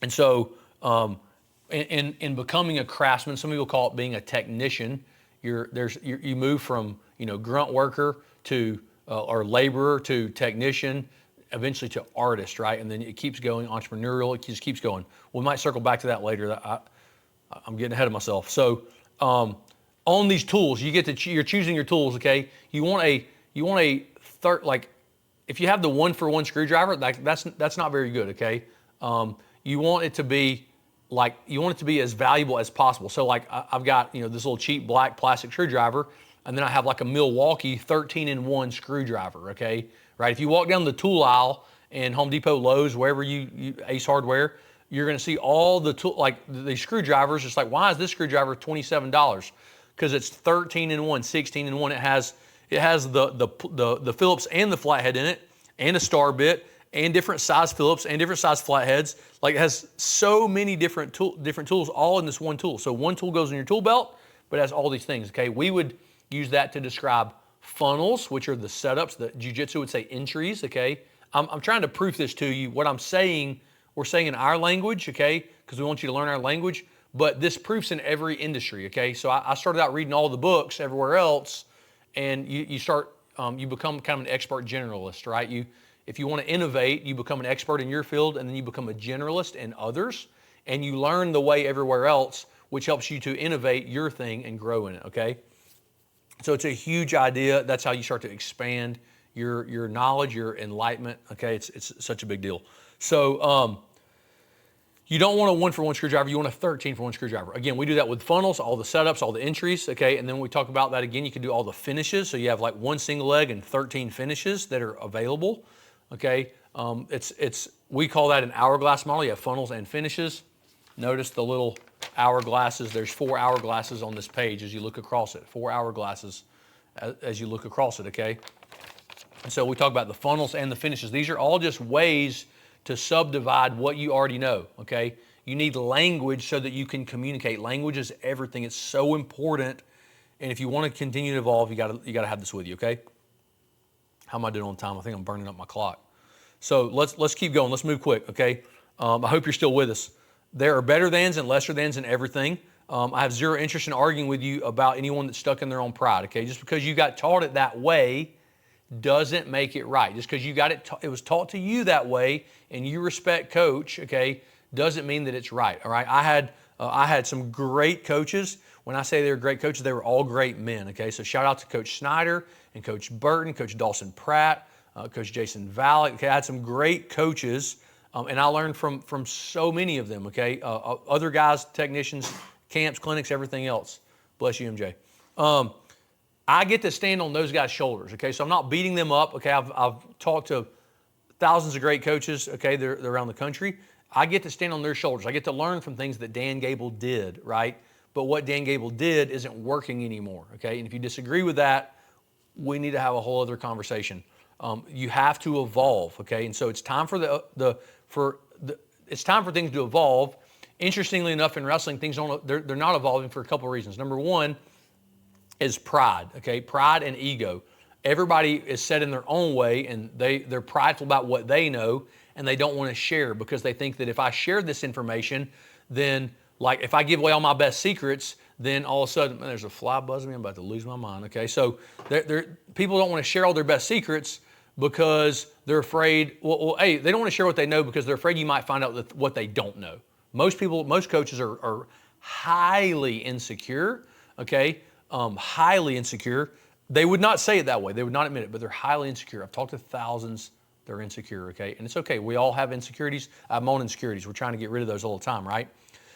And so in becoming a craftsman, some people call it being a technician. You move from grunt worker to or laborer to technician, eventually to artist, right? And then it keeps going, entrepreneurial, it just keeps going. We might circle back to that later. I'm getting ahead of myself. So on these tools, you're choosing your tools, okay? You want a third, like if you have the 1-for-1 screwdriver, that's not very good, okay? You want it to be as valuable as possible. So like I've got this little cheap black plastic screwdriver, and then I have like a Milwaukee 13-in-1 screwdriver, okay? Right? If you walk down the tool aisle in Home Depot, Lowe's, wherever you Ace Hardware, you're going to see all the tool, like the screwdrivers. It's like, why is this screwdriver $27? Because it's 13-in-1, 16-in-1. It has the Phillips and the flathead in it, and a star bit, and different size Phillips and different size flatheads. Like it has so many different tools all in this one tool. So one tool goes in your tool belt, but it has all these things, okay? We would use that to describe funnels, which are the setups. The jiu-jitsu would say entries, okay? I'm trying to proof this to you. What I'm saying, we're saying in our language, okay? Because we want you to learn our language, but this proofs in every industry, okay? So I started out reading all the books everywhere else, and you become kind of an expert generalist, right? If you want to innovate, you become an expert in your field, and then you become a generalist in others, and you learn the way everywhere else, which helps you to innovate your thing and grow in it, okay? So it's a huge idea. That's how you start to expand your knowledge, your enlightenment, okay? It's such a big deal. So you don't want a 1-for-1 screwdriver, you want a 13-for-1 screwdriver. Again, we do that with funnels, all the setups, all the entries, okay? And then when we talk about that again, you can do all the finishes. So you have like 1 single leg and 13 finishes that are available, okay? We call that an hourglass model. You have funnels and finishes. Notice the little hourglasses. There's 4 hourglasses on this page as you look across it. 4 hourglasses as you look across it, okay? And so we talk about the funnels and the finishes. These are all just ways to subdivide what you already know, okay? You need language so that you can communicate. Language is everything. It's so important. And if you want to continue to evolve, you gotta have this with you, okay? How am I doing on time? I think I'm burning up my clock. So let's keep going. Let's move quick, okay? I hope you're still with us. There are better thans and lesser thans in everything. I have zero interest in arguing with you about anyone that's stuck in their own pride, okay? Just because you got taught it that way doesn't make it right. Just because you got it was taught to you that way and you respect coach, okay, doesn't mean that it's right, all right? I had some great coaches. When I say they were great coaches, they were all great men, okay? So shout out to Coach Snyder and Coach Burton, Coach Dawson Pratt, Coach Jason Valek. Okay, I had some great coaches, and I learned from so many of them, okay? Other guys, technicians, camps, clinics, everything else. Bless you, MJ. I get to stand on those guys' shoulders, okay? So I'm not beating them up, okay? I've talked to thousands of great coaches, okay? They're around the country. I get to stand on their shoulders. I get to learn from things that Dan Gable did, right? But what Dan Gable did isn't working anymore, okay? And if you disagree with that, we need to have a whole other conversation. You have to evolve, okay? And so it's time for it's time for things to evolve. Interestingly enough, in wrestling, things they're not evolving for a couple of reasons. Number one is pride, okay? Pride and ego. Everybody is set in their own way, and they're prideful about what they know, and they don't want to share because they think that if I share this information, then like if I give away all my best secrets, then all of a sudden, man, there's a fly buzzing me. I'm about to lose my mind, okay? So people don't want to share all their best secrets because they're afraid, they don't want to share what they know because they're afraid you might find out what they don't know. Most coaches are highly insecure, okay? Highly insecure. They would not say it that way. They would not admit it, but they're highly insecure. I've talked to thousands. They're insecure, okay? And it's okay. We all have insecurities. I have my own insecurities. We're trying to get rid of those all the time, right?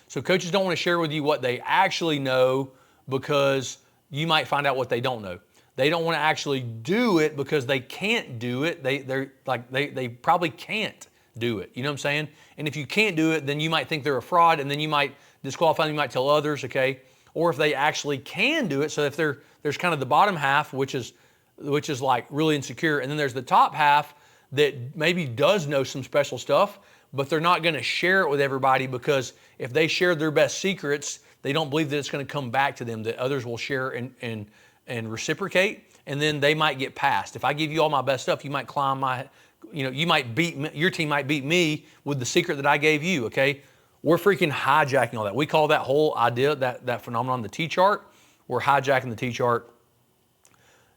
So coaches don't want to share with you what they actually know because you might find out what they don't know. They don't want to actually do it because they can't do it. They probably can't do it. You know what I'm saying? And if you can't do it, then you might think they're a fraud, and then you might disqualify them. You might tell others, okay? Or if they actually can do it. So if there's kind of the bottom half, which is like really insecure, and then there's the top half that maybe does know some special stuff, but they're not going to share it with everybody because if they share their best secrets, they don't believe that it's going to come back to them, that others will share and reciprocate, and then they might get passed. If I give you all my best stuff, you might climb you might beat me, your team might beat me with the secret that I gave you, okay? We're freaking hijacking all that. We call that whole idea, that phenomenon, the T-chart. We're hijacking the T-chart.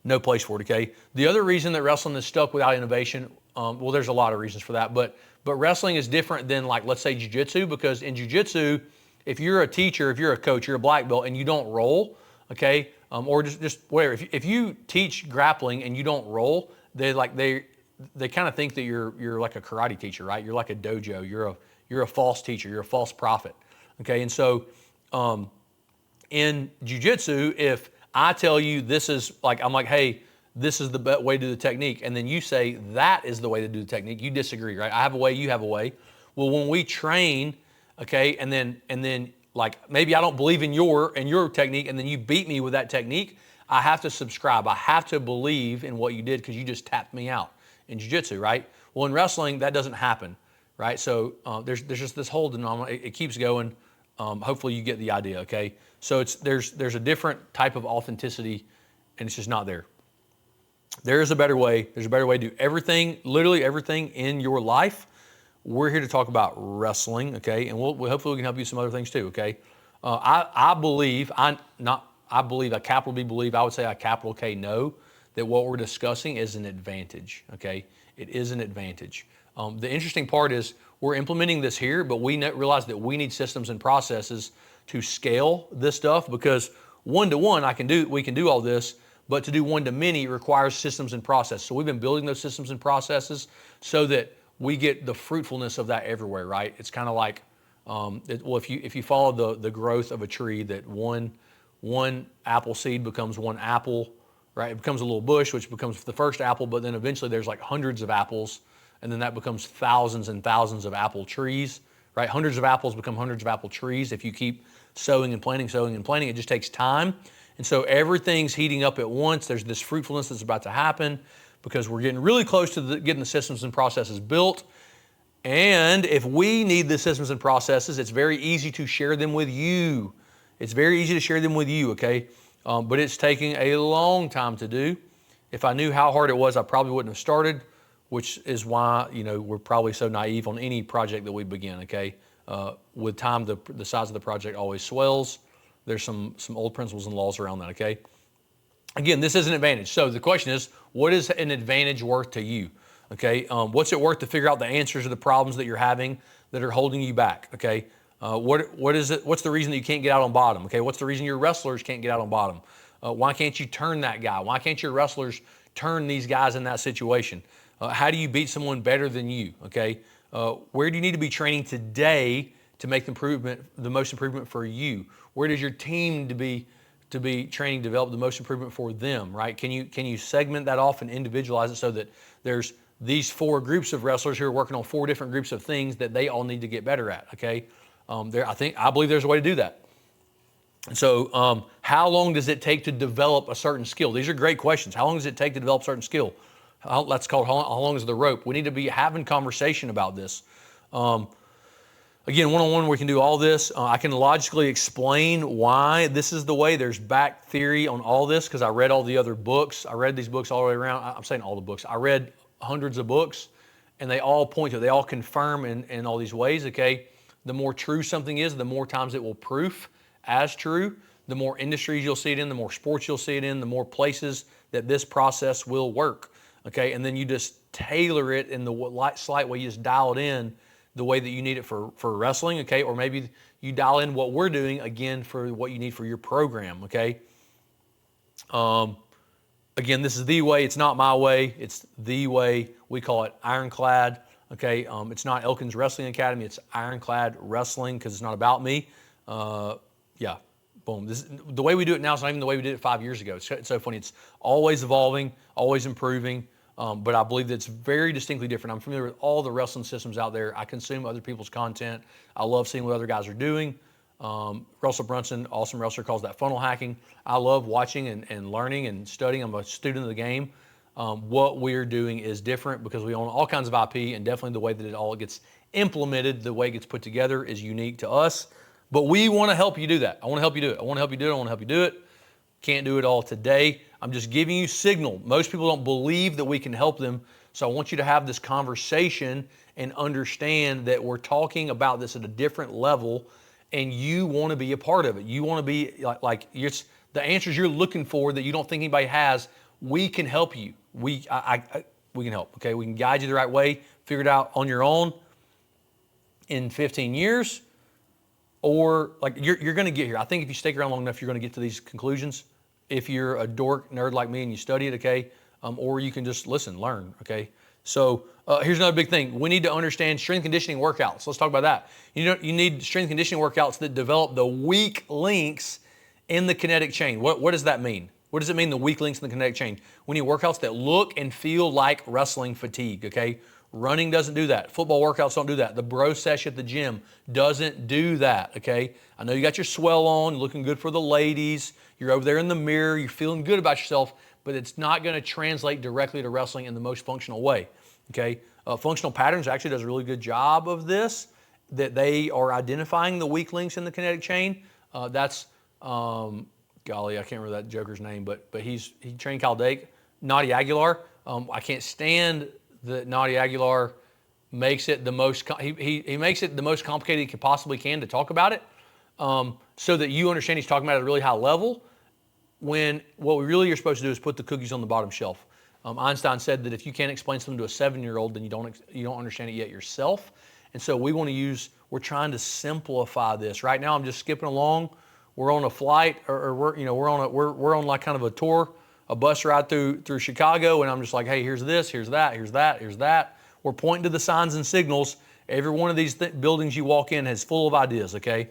No place for it, okay? The other reason that wrestling is stuck without innovation, there's a lot of reasons for that, but wrestling is different than, like, let's say jiu-jitsu, because in jiu-jitsu, if you're a teacher, if you're a coach, you're a black belt, and you don't roll, okay, or just whatever. If you teach grappling and you don't roll, they kind of think that you're like a karate teacher, right? You're like a dojo. You're a false teacher. You're a false prophet, okay? And so in jiu-jitsu, if I tell you this is like, I'm like, hey, this is the best way to do the technique, and then you say that is the way to do the technique, you disagree, right? I have a way, you have a way. Well, when we train, okay, and then like maybe I don't believe in your technique, and then you beat me with that technique, I have to subscribe. I have to believe in what you did because you just tapped me out in jiu-jitsu, right? Well, in wrestling, that doesn't happen, right? So there's just this whole denominator. It keeps going. Hopefully you get the idea, okay? So there's a different type of authenticity, and it's just not there. There is a better way. There's a better way to do everything, literally everything in your life. We're here to talk about wrestling, okay? And hopefully we can help you with some other things too, okay? I believe, I capital B believe, I would say I capital K know, that what we're discussing is an advantage, okay? It is an advantage. The interesting part is we're implementing this here, but we realize that we need systems and processes to scale this stuff, because one-to-one we can do all this, but to do one-to-many requires systems and processes. So we've been building those systems and processes so that we get the fruitfulness of that everywhere, right? It's kind of like, if you follow the growth of a tree, that one apple seed becomes one apple, right? It becomes a little bush, which becomes the first apple, but then eventually there's like hundreds of apples, and then that becomes thousands and thousands of apple trees, right? Hundreds of apples become hundreds of apple trees if you keep sowing and planting. It just takes time. And so everything's heating up at once. There's this fruitfulness that's about to happen. because we're getting really close to getting the systems and processes built. And if we need the systems and processes, it's very easy to share them with you. It's very easy to share them with you, okay? But it's taking a long time to do. If I knew how hard it was, I probably wouldn't have started, which is why, we're probably so naive on any project that we begin, okay? With time, the size of the project always swells. There's some old principles and laws around that, okay? Again, this is an advantage. So the question is, what is an advantage worth to you? Okay, what's it worth to figure out the answers to the problems that you're having that are holding you back? Okay, what is it? What's the reason that you can't get out on bottom? Okay, what's the reason your wrestlers can't get out on bottom? Why can't you turn that guy? Why can't your wrestlers turn these guys in that situation? How do you beat someone better than you? Okay, where do you need to be training today to make the most improvement for you? Where does your team to be training develop the most improvement for them? Right? Can you segment that off and individualize it so that there's these 4 groups of wrestlers who are working on 4 different groups of things that they all need to get better at, okay? I believe there's a way to do that. So how long does it take to develop a certain skill? These are great questions. How long does it take to develop a certain skill? That's called how long is the rope? We need to be having conversation about this. Again, one-on-one, we can do all this. I can logically explain why this is the way. There's back theory on all this because I read all the other books. I read these books all the way around. I'm saying all the books. I read hundreds of books, and they all point to it. They all confirm in all these ways, okay? The more true something is, the more times it will proof as true. The more industries you'll see it in, the more sports you'll see it in, the more places that this process will work, okay? And then you just tailor it in the slight way. You just dial it in the way that you need it for wrestling, okay? Or maybe you dial in what we're doing, again, for what you need for your program, okay? Again, this is the way. It's not my way. It's the way. We call it Ironclad. Okay, it's not Elkins Wrestling Academy. It's Ironclad Wrestling because it's not about me. Yeah, boom. The way we do it now is not even the way we did it 5 years ago. It's so funny. It's always evolving, always improving. But I believe that it's very distinctly different. I'm familiar with all the wrestling systems out there. I consume other people's content. I love seeing what other guys are doing. Russell Brunson, awesome wrestler, calls that funnel hacking. I love watching and learning and studying. I'm a student of the game. What we're doing is different because we own all kinds of IP, and definitely the way that it all gets implemented, the way it gets put together is unique to us. But we want to help you do that. I want to help you do it. I want to help you do it. I want to help you do it. Can't do it all today. I'm just giving you signal. Most people don't believe that we can help them. So I want you to have this conversation and understand that we're talking about this at a different level, and you want to be a part of it. You want to be like the answers you're looking for that you don't think anybody has. We can help you. We can help. Okay, we can guide you the right way. Figure it out on your own in 15 years, or like you're going to get here. I think if you stick around long enough, you're going to get to these conclusions. If you're a dork nerd like me and you study it, okay, or you can just listen, learn, okay. So here's another big thing. We need to understand strength conditioning workouts. Let's talk about that. You need strength conditioning workouts that develop the weak links in the kinetic chain. What does that mean? What does it mean, the weak links in the kinetic chain? We need workouts that look and feel like wrestling fatigue, okay? Running doesn't do that. Football workouts don't do that. The bro sesh at the gym doesn't do that, okay? I know you got your swell on, looking good for the ladies. You're over there in the mirror. You're feeling good about yourself, but it's not going to translate directly to wrestling in the most functional way, okay? Functional Patterns actually does a really good job of this, that they are identifying the weak links in the kinetic chain. Golly, I can't remember that joker's name, but he trained Kyle Dake. Naughty Aguilar. I can't stand that Naughty Aguilar makes it the most. He makes it the most complicated he possibly can to talk about it, so that you understand he's talking about it at a really high level. When what we really are supposed to do is put the cookies on the bottom shelf. Einstein said that if you can't explain something to a 7-year-old, then you don't understand it yet yourself. And so we're trying to simplify this. Right now, I'm just skipping along. We're on a flight, or we're on like kind of a tour, a bus ride through Chicago, and I'm just like, hey, here's this, here's that, here's that, here's that. We're pointing to the signs and signals. Every one of these buildings you walk in is full of ideas, okay?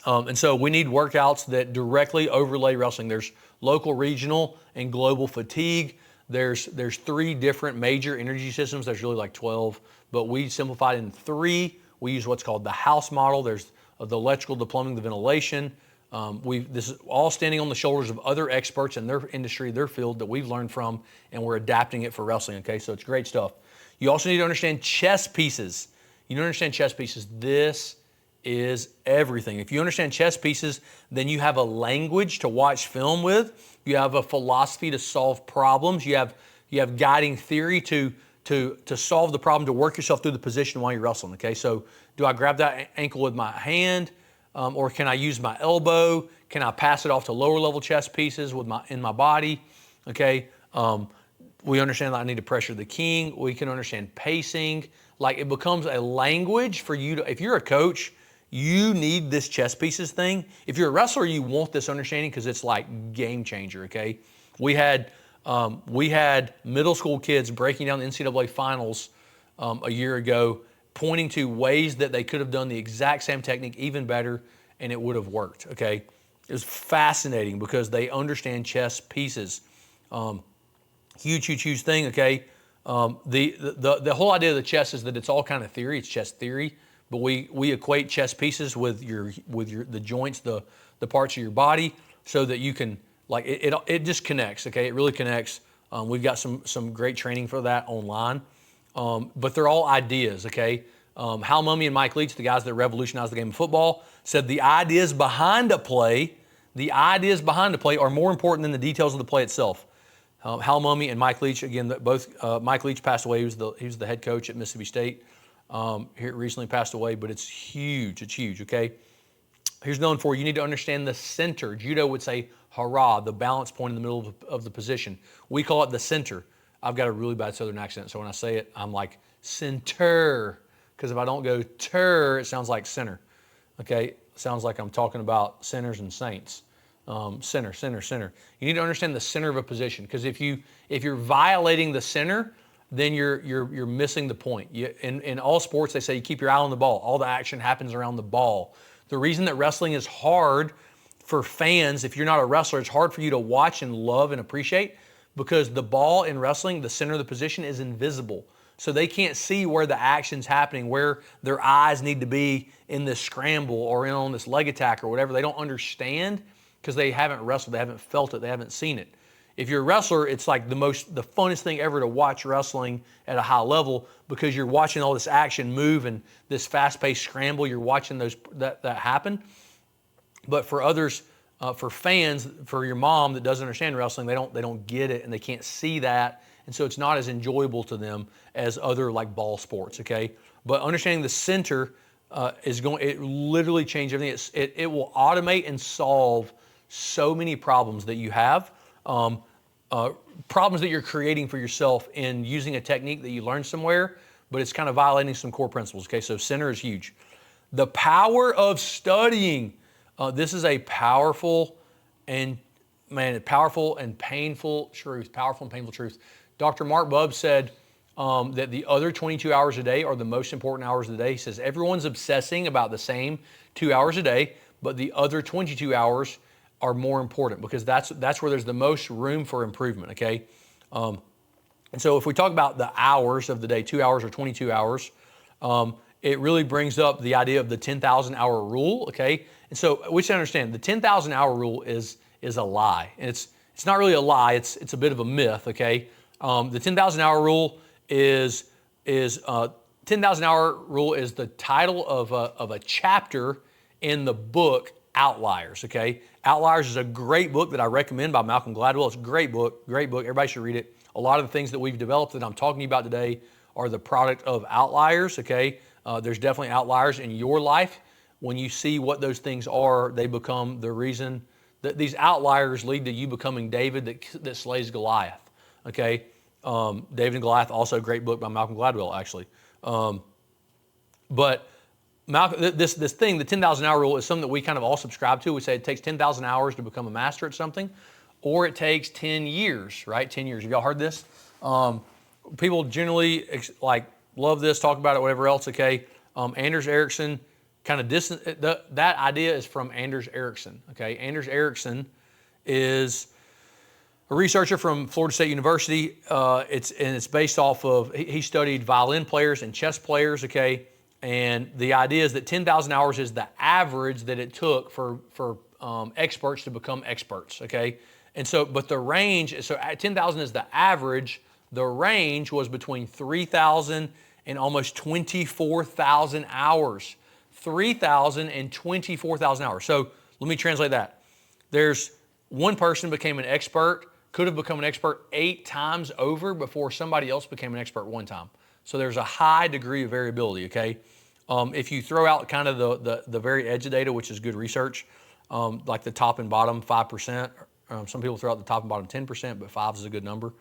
And so we need workouts that directly overlay wrestling. There's local, regional, and global fatigue. There's 3 different major energy systems. There's really like 12, but we simplified in 3. We use what's called the house model. There's the electrical, the plumbing, the ventilation. This is all standing on the shoulders of other experts in their industry, their field that we've learned from, and we're adapting it for wrestling. Okay, so it's great stuff. You also need to understand chess pieces. You don't understand chess pieces. This is everything. If you understand chess pieces, then you have a language to watch film with. You have a philosophy to solve problems. You have guiding theory to solve the problem, to work yourself through the position while you're wrestling. Okay, so do I grab that ankle with my hand, or can I use my elbow? Can I pass it off to lower level chess pieces in my body? Okay, we understand that I need to pressure the king. We can understand pacing. Like, it becomes a language for you to. If you're a coach, you need this chess pieces thing. If you're a wrestler, you want this understanding because it's like game changer. Okay, we had middle school kids breaking down the NCAA finals a year ago, pointing to ways that they could have done the exact same technique even better, and it would have worked. Okay, it was fascinating because they understand chess pieces. Huge thing. Okay, the whole idea of the chess is that it's all kind of theory. It's chess theory, but we equate chess pieces with the joints, the parts of your body, so that you can, like, it just connects. Okay, it really connects. We've got some great training for that online, but they're all ideas. Okay, Hal Mumme and Mike Leach, the guys that revolutionized the game of football, said the ideas behind a play are more important than the details of the play itself. Hal Mumme and Mike Leach, again, both. Mike Leach passed away. He was the head coach at Mississippi State. Here recently passed away, but it's huge. It's huge. Okay. Here's another one for you. You need to understand the center. Judo would say hara, the balance point in the middle of the position. We call it the center. I've got a really bad Southern accent, so when I say it, I'm like center, because if I don't go ter, it sounds like center. Okay, it sounds like I'm talking about sinners and saints. Center. You need to understand the center of a position, because if you're violating the center, then you're missing the point. In all sports, they say you keep your eye on the ball. All the action happens around the ball. The reason that wrestling is hard for fans, if you're not a wrestler, it's hard for you to watch and love and appreciate, because the ball in wrestling, the center of the position, is invisible. So they can't see where the action's happening, where their eyes need to be in this scramble or in on this leg attack or whatever. They don't understand because they haven't wrestled, they haven't felt it, they haven't seen it. If you're a wrestler, it's like the funnest thing ever to watch wrestling at a high level, because you're watching all this action move and this fast-paced scramble. You're watching that happen. But for others, for fans, for your mom that doesn't understand wrestling, they don't get it and they can't see that, and so it's not as enjoyable to them as other like ball sports. Okay, but understanding the center it literally change everything. It will automate and solve so many problems that you have. Problems that you're creating for yourself in using a technique that you learned somewhere, but it's kind of violating some core principles. Okay, so center is huge. The power of studying. This is a powerful and painful truth. Powerful and painful truth. Dr. Mark Bubb said that the other 22 hours a day are the most important hours of the day. He says everyone's obsessing about the same 2 hours a day, but the other 22 hours are more important, because that's where there's the most room for improvement. Okay, and so if we talk about the hours of the day, 2 hours or 22 hours, it really brings up the idea of the 10,000 hour rule. Okay, and so we should understand the 10,000 hour rule is a lie, and it's not really a lie. It's a bit of a myth. Okay, the 10,000 hour rule is 10,000 hour rule is the title of a chapter in the book Outliers. Okay, Outliers is a great book that I recommend by Malcolm Gladwell. It's a great book. Everybody should read it. A lot of the things that we've developed that I'm talking about today are the product of Outliers. Okay, there's definitely outliers in your life. When you see what those things are, they become the reason that these outliers lead to you becoming David that slays Goliath. Okay, David and Goliath, also a great book by Malcolm Gladwell, actually. But this thing, the 10,000 hour rule, is something that we kind of all subscribe to. We say it takes 10,000 hours to become a master at something, or it takes 10 years, right? 10 years. Have y'all heard this? People generally love this, talk about it, whatever else. Okay. Anders Ericsson, kind of distant. That idea is from Anders Ericsson. Okay. Anders Ericsson is a researcher from Florida State University. It's based off of, he studied violin players and chess players. Okay. And the idea is that 10,000 hours is the average that it took for experts to become experts, okay? And so, but the range, so at 10,000 is the average. The range was between 3,000 and almost 24,000 hours. 3,000 and 24,000 hours. So let me translate that. There's one person became an expert, could have become an expert 8 times over before somebody else became an expert one time. So there's a high degree of variability, okay? If you throw out kind of the very edge of data, which is good research, like the top and bottom 5%, some people throw out the top and bottom 10%, but 5 is a good number.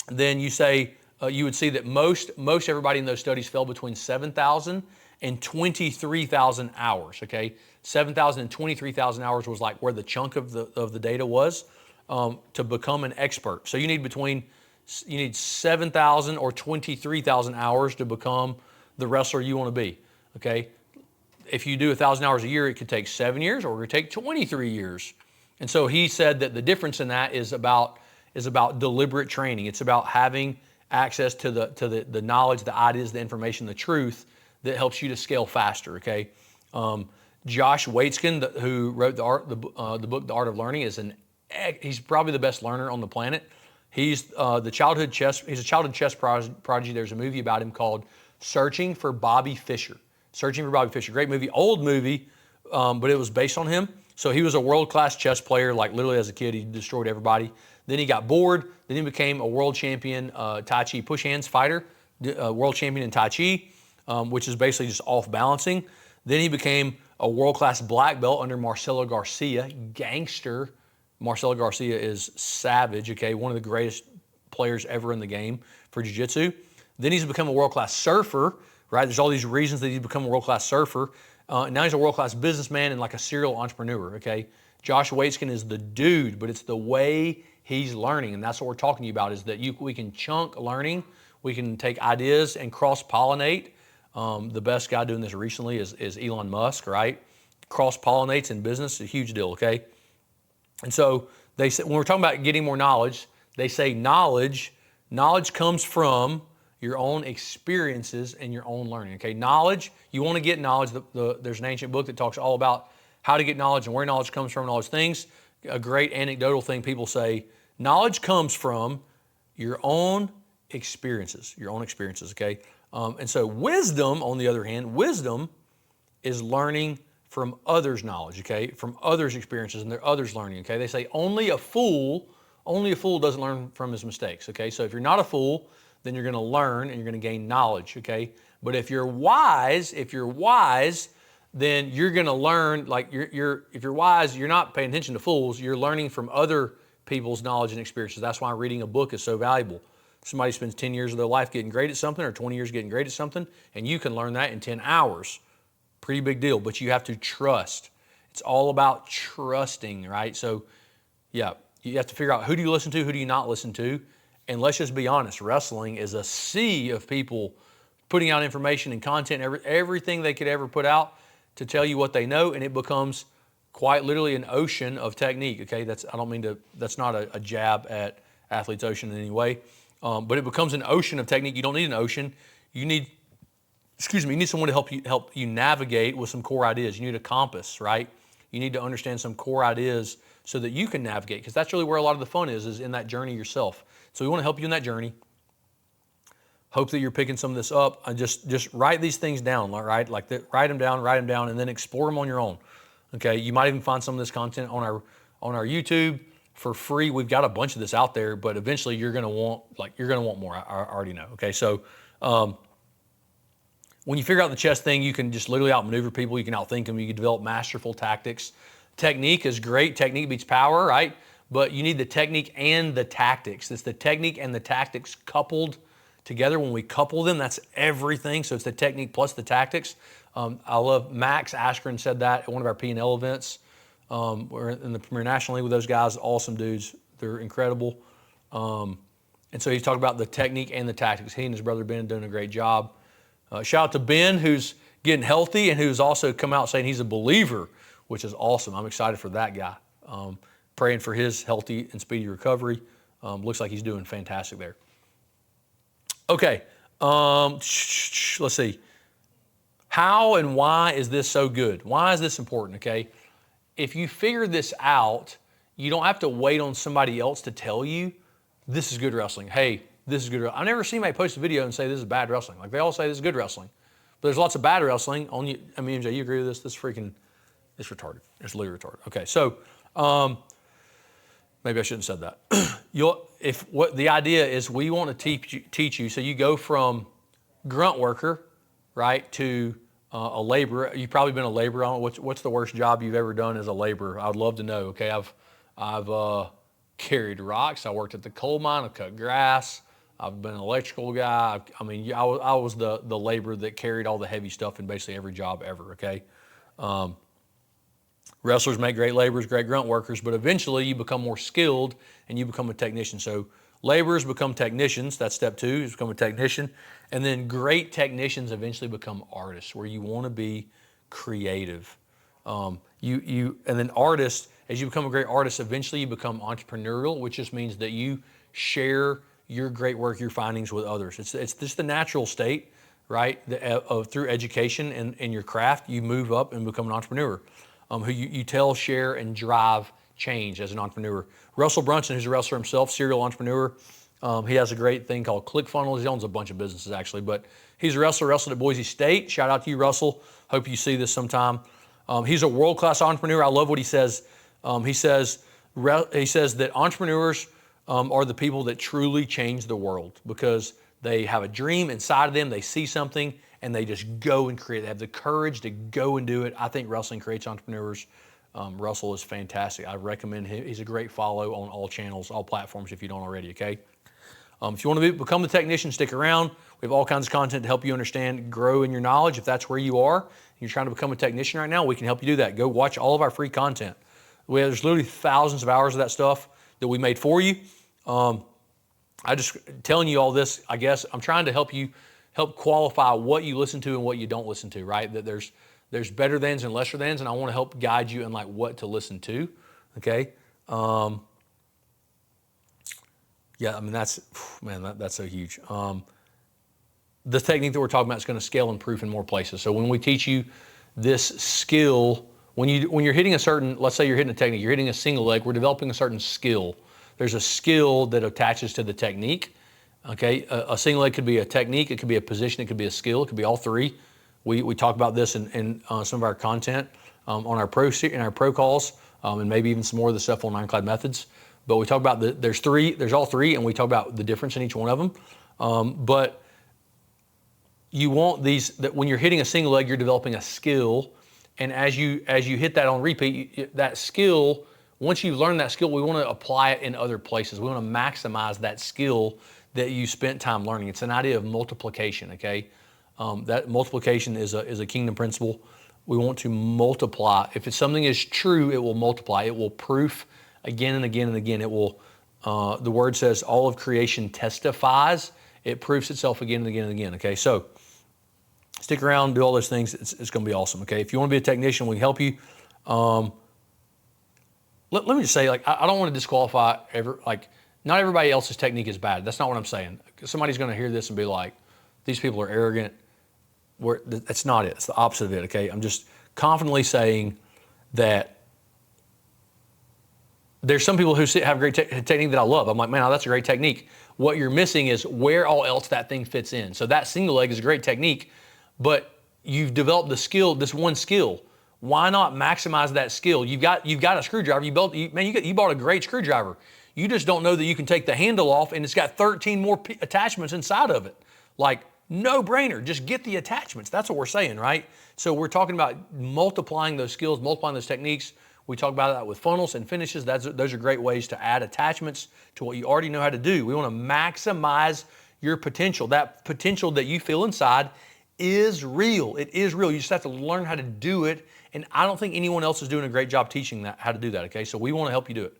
Then you say, you would see that most everybody in those studies fell between 7,000 and 23,000 hours, okay? 7,000 and 23,000 hours was like where the chunk of the data was to become an expert. So you need 7,000 or 23,000 hours to become the wrestler you want to be, okay? If you do 1,000 hours a year, it could take 7 years or it could take 23 years. And so he said that the difference in that is about deliberate training. It's about having access to the knowledge, the ideas, the information, the truth that helps you to scale faster, okay? Josh Waitzkin, who wrote the book, The Art of Learning, he's probably the best learner on the planet. He's a childhood chess prodigy. There's a movie about him called Searching for Bobby Fischer. Searching for Bobby Fischer, great movie, old movie, but it was based on him. So he was a world-class chess player, like literally as a kid, he destroyed everybody. Then he got bored. Then he became a world champion Tai Chi push hands fighter, world champion in Tai Chi, which is basically just off balancing. Then he became a world-class black belt under Marcelo Garcia, gangster. Marcelo Garcia is savage, okay, one of the greatest players ever in the game for jiu-jitsu. Then he's become a world-class surfer, right? There's all these reasons that he's become a world-class surfer. Now he's a world-class businessman and like a serial entrepreneur, okay? Josh Waitzkin is the dude, but it's the way he's learning, and that's what we're talking to you about, is that we can chunk learning, we can take ideas and cross-pollinate. The best guy doing this recently is Elon Musk, right? Cross-pollinates in business is a huge deal, okay? And so they say, when we're talking about getting more knowledge, they say knowledge comes from your own experiences and your own learning, okay? Knowledge, you want to get knowledge. There's an ancient book that talks all about how to get knowledge and where knowledge comes from and all those things. A great anecdotal thing people say, knowledge comes from your own experiences, okay? And so wisdom, on the other hand, wisdom is learning from others' knowledge, okay? From others' experiences and their others' learning, okay? They say only a fool doesn't learn from his mistakes, okay? So if you're not a fool, then you're going to learn and you're going to gain knowledge, okay? But if you're wise, then you're going to learn, like if you're wise, you're not paying attention to fools, you're learning from other people's knowledge and experiences. That's why reading a book is so valuable. Somebody spends 10 years of their life getting great at something or 20 years getting great at something, and you can learn that in 10 hours. Pretty big deal, but you have to trust. It's all about trusting, right? So, yeah, you have to figure out who do you listen to, who do you not listen to, and let's just be honest, wrestling is a sea of people putting out information and content, everything they could ever put out to tell you what they know, and it becomes quite literally an ocean of technique, okay? That's not a jab at Athletes Ocean in any way, but it becomes an ocean of technique. You don't need an ocean. You need someone to help you navigate with some core ideas. You need a compass, right? You need to understand some core ideas so that you can navigate, because that's really where a lot of the fun is in that journey yourself. So we want to help you in that journey. Hope that you're picking some of this up, and just write these things down, right? Like write them down, and then explore them on your own. Okay, you might even find some of this content on our YouTube for free. We've got a bunch of this out there, but eventually you're gonna want more. I already know. Okay, so when you figure out the chess thing, you can just literally outmaneuver people. You can outthink them. You can develop masterful tactics. Technique is great. Technique beats power, right? But you need the technique and the tactics. It's the technique and the tactics coupled together. When we couple them, that's everything. So it's the technique plus the tactics. I love Max Askren said that at one of our P&L events. We're in the Premier National League with those guys. Awesome dudes. They're incredible. And so he's talking about the technique and the tactics. He and his brother Ben are doing a great job. Shout out to Ben, who's getting healthy and who's also come out saying he's a believer, which is awesome. I'm excited for that guy. Praying for his healthy and speedy recovery. Looks like he's doing fantastic there. Okay, let's see. How and why is this so good? Why is this important, okay? if you figure this out, you don't have to wait on somebody else to tell you, this is good wrestling. Hey, this is good wrestling. I've never seen anybody post a video and say this is bad wrestling. Like, they all say this is good wrestling. But there's lots of bad wrestling. I mean, MJ, you agree with this? This freaking, it's retarded. It's literally retarded. Okay, so maybe I shouldn't have said that. The idea is, we want to teach you, so you go from grunt worker, right, to a laborer. You've probably been a laborer. I don't know, what's the worst job you've ever done as a laborer? I'd love to know. Okay, I've carried rocks. I worked at the coal mine. I've cut grass. I've been an electrical guy. I was the laborer that carried all the heavy stuff in basically every job ever. Okay, wrestlers make great laborers, great grunt workers, but eventually you become more skilled and you become a technician. So laborers become technicians. That's step 2, is become a technician. And then great technicians eventually become artists, where you want to be creative. And then artists, as you become a great artist, eventually you become entrepreneurial, which just means that you share your great work, your findings with others. It's just the natural state, right? Through education and your craft, you move up and become an entrepreneur. Who you tell, share, and drive change as an entrepreneur. Russell Brunson, who's a wrestler himself, serial entrepreneur. He has a great thing called ClickFunnels. He owns a bunch of businesses, actually, but he's a wrestler, wrestled at Boise State. Shout out to you, Russell. Hope you see this sometime. He's a world-class entrepreneur. I love what he says. He says that entrepreneurs are the people that truly change the world, because they have a dream inside of them, they see something, and they just go and create. They have the courage to go and do it. I think wrestling creates entrepreneurs. Russell is fantastic. I recommend him. He's a great follow on all channels, all platforms, if you don't already, okay? If you want to become the technician, stick around. We have all kinds of content to help you understand, grow in your knowledge. If that's where you are, and you're trying to become a technician right now, we can help you do that. Go watch all of our free content. There's literally thousands of hours of that stuff that we made for you. I just telling you all this, I guess I'm trying to help qualify what you listen to and what you don't listen to, right? That there's better thans and lesser thans, and I want to help guide you in like what to listen to, okay? Yeah, I mean, that's so huge. The technique that we're talking about is going to scale and proof in more places. So when we teach you this skill, when you're hitting a certain, let's say you're hitting a technique, you're hitting a single leg, we're developing a certain skill. There's a skill that attaches to the technique. Okay, a single leg could be a technique, it could be a position, it could be a skill, it could be all three. We talk about this in some of our content on our pro calls, and maybe even some more of the stuff on Ironclad Methods. But we talk about there's all three, and we talk about the difference in each one of them. But you want that when you're hitting a single leg, you're developing a skill, and as you hit that on repeat, that skill. Once you've learned that skill, we want to apply it in other places. We want to maximize that skill that you spent time learning. It's an idea of multiplication, okay? That multiplication is a kingdom principle. We want to multiply. If something is true, it will multiply. It will proof again and again and again. It will, the word says all of creation testifies. It proofs itself again and again and again, okay? So stick around, do all those things. It's going to be awesome, okay? If you want to be a technician, we can help you. Let me just say, like, I don't want to disqualify not everybody else's technique is bad. That's not what I'm saying. Somebody's going to hear this and be like, these people are arrogant. That's not it. It's the opposite of it, okay? I'm just confidently saying that there's some people who have great technique that I love. I'm like, man, that's a great technique. What you're missing is where all else that thing fits in. So that single leg is a great technique, but you've developed the skill, this one skill. Why not maximize that skill? You've got a screwdriver. You bought a great screwdriver. You just don't know that you can take the handle off and it's got 13 more attachments inside of it. Like, no brainer. Just get the attachments. That's what we're saying, right? So we're talking about multiplying those skills, multiplying those techniques. We talk about that with funnels and finishes. Those are great ways to add attachments to what you already know how to do. We want to maximize your potential. That potential that you feel inside is real. It is real. You just have to learn how to do it. And I don't think anyone else is doing a great job teaching how to do that, okay? So we want to help you do it.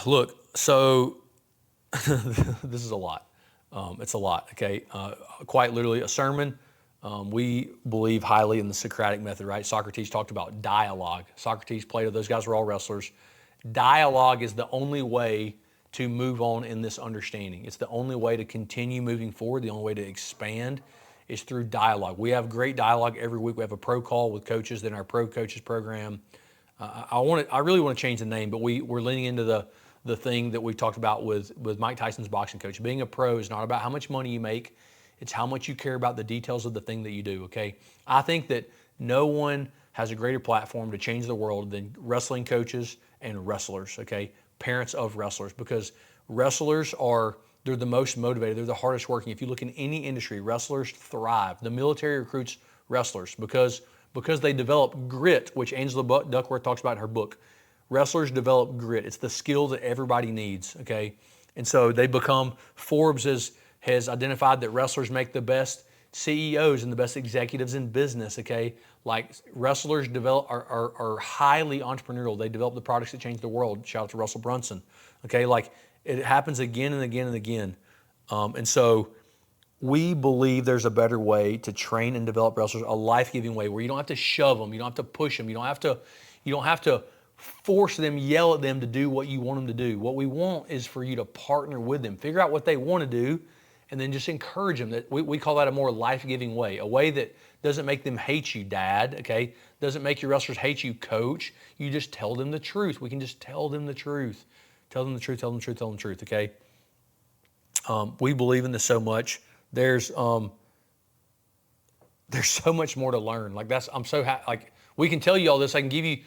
Look, so this is a lot. It's a lot, okay? Quite literally a sermon. We believe highly in the Socratic method, right? Socrates talked about dialogue. Socrates, Plato, those guys were all wrestlers. Dialogue is the only way to move on in this understanding. It's the only way to continue moving forward, the only way to expand is through dialogue. We have great dialogue every week. We have a pro call with coaches in our pro coaches program. I really want to change the name, but we're leaning into the thing that we talked about with Mike Tyson's boxing coach. Being a pro is not about how much money you make. It's how much you care about the details of the thing that you do, okay? I think that no one has a greater platform to change the world than wrestling coaches and wrestlers, okay? Parents of wrestlers, because wrestlers they're the most motivated. They're the hardest working. If you look in any industry, wrestlers thrive. The military recruits wrestlers because they develop grit, which Angela Duckworth talks about in her book. Wrestlers develop grit. It's the skill that everybody needs, okay? And so they become, Forbes has identified that wrestlers make the best CEOs and the best executives in business, okay? Like wrestlers are highly entrepreneurial. They develop the products that change the world. Shout out to Russell Brunson, okay? Like it happens again and again and again. And so we believe there's a better way to train and develop wrestlers, a life-giving way where you don't have to shove them, you don't have to push them, you don't have to force them, yell at them to do what you want them to do. What we want is for you to partner with them, figure out what they want to do, and then just encourage them. That we call that a more life-giving way, a way that doesn't make them hate you, Dad, okay? Doesn't make your wrestlers hate you, Coach. You just tell them the truth. We can just tell them the truth. Tell them the truth, tell them the truth, tell them the truth, okay? We believe in this so much. There's so much more to learn. Like I'm so happy. Like we can tell you all this. I can give you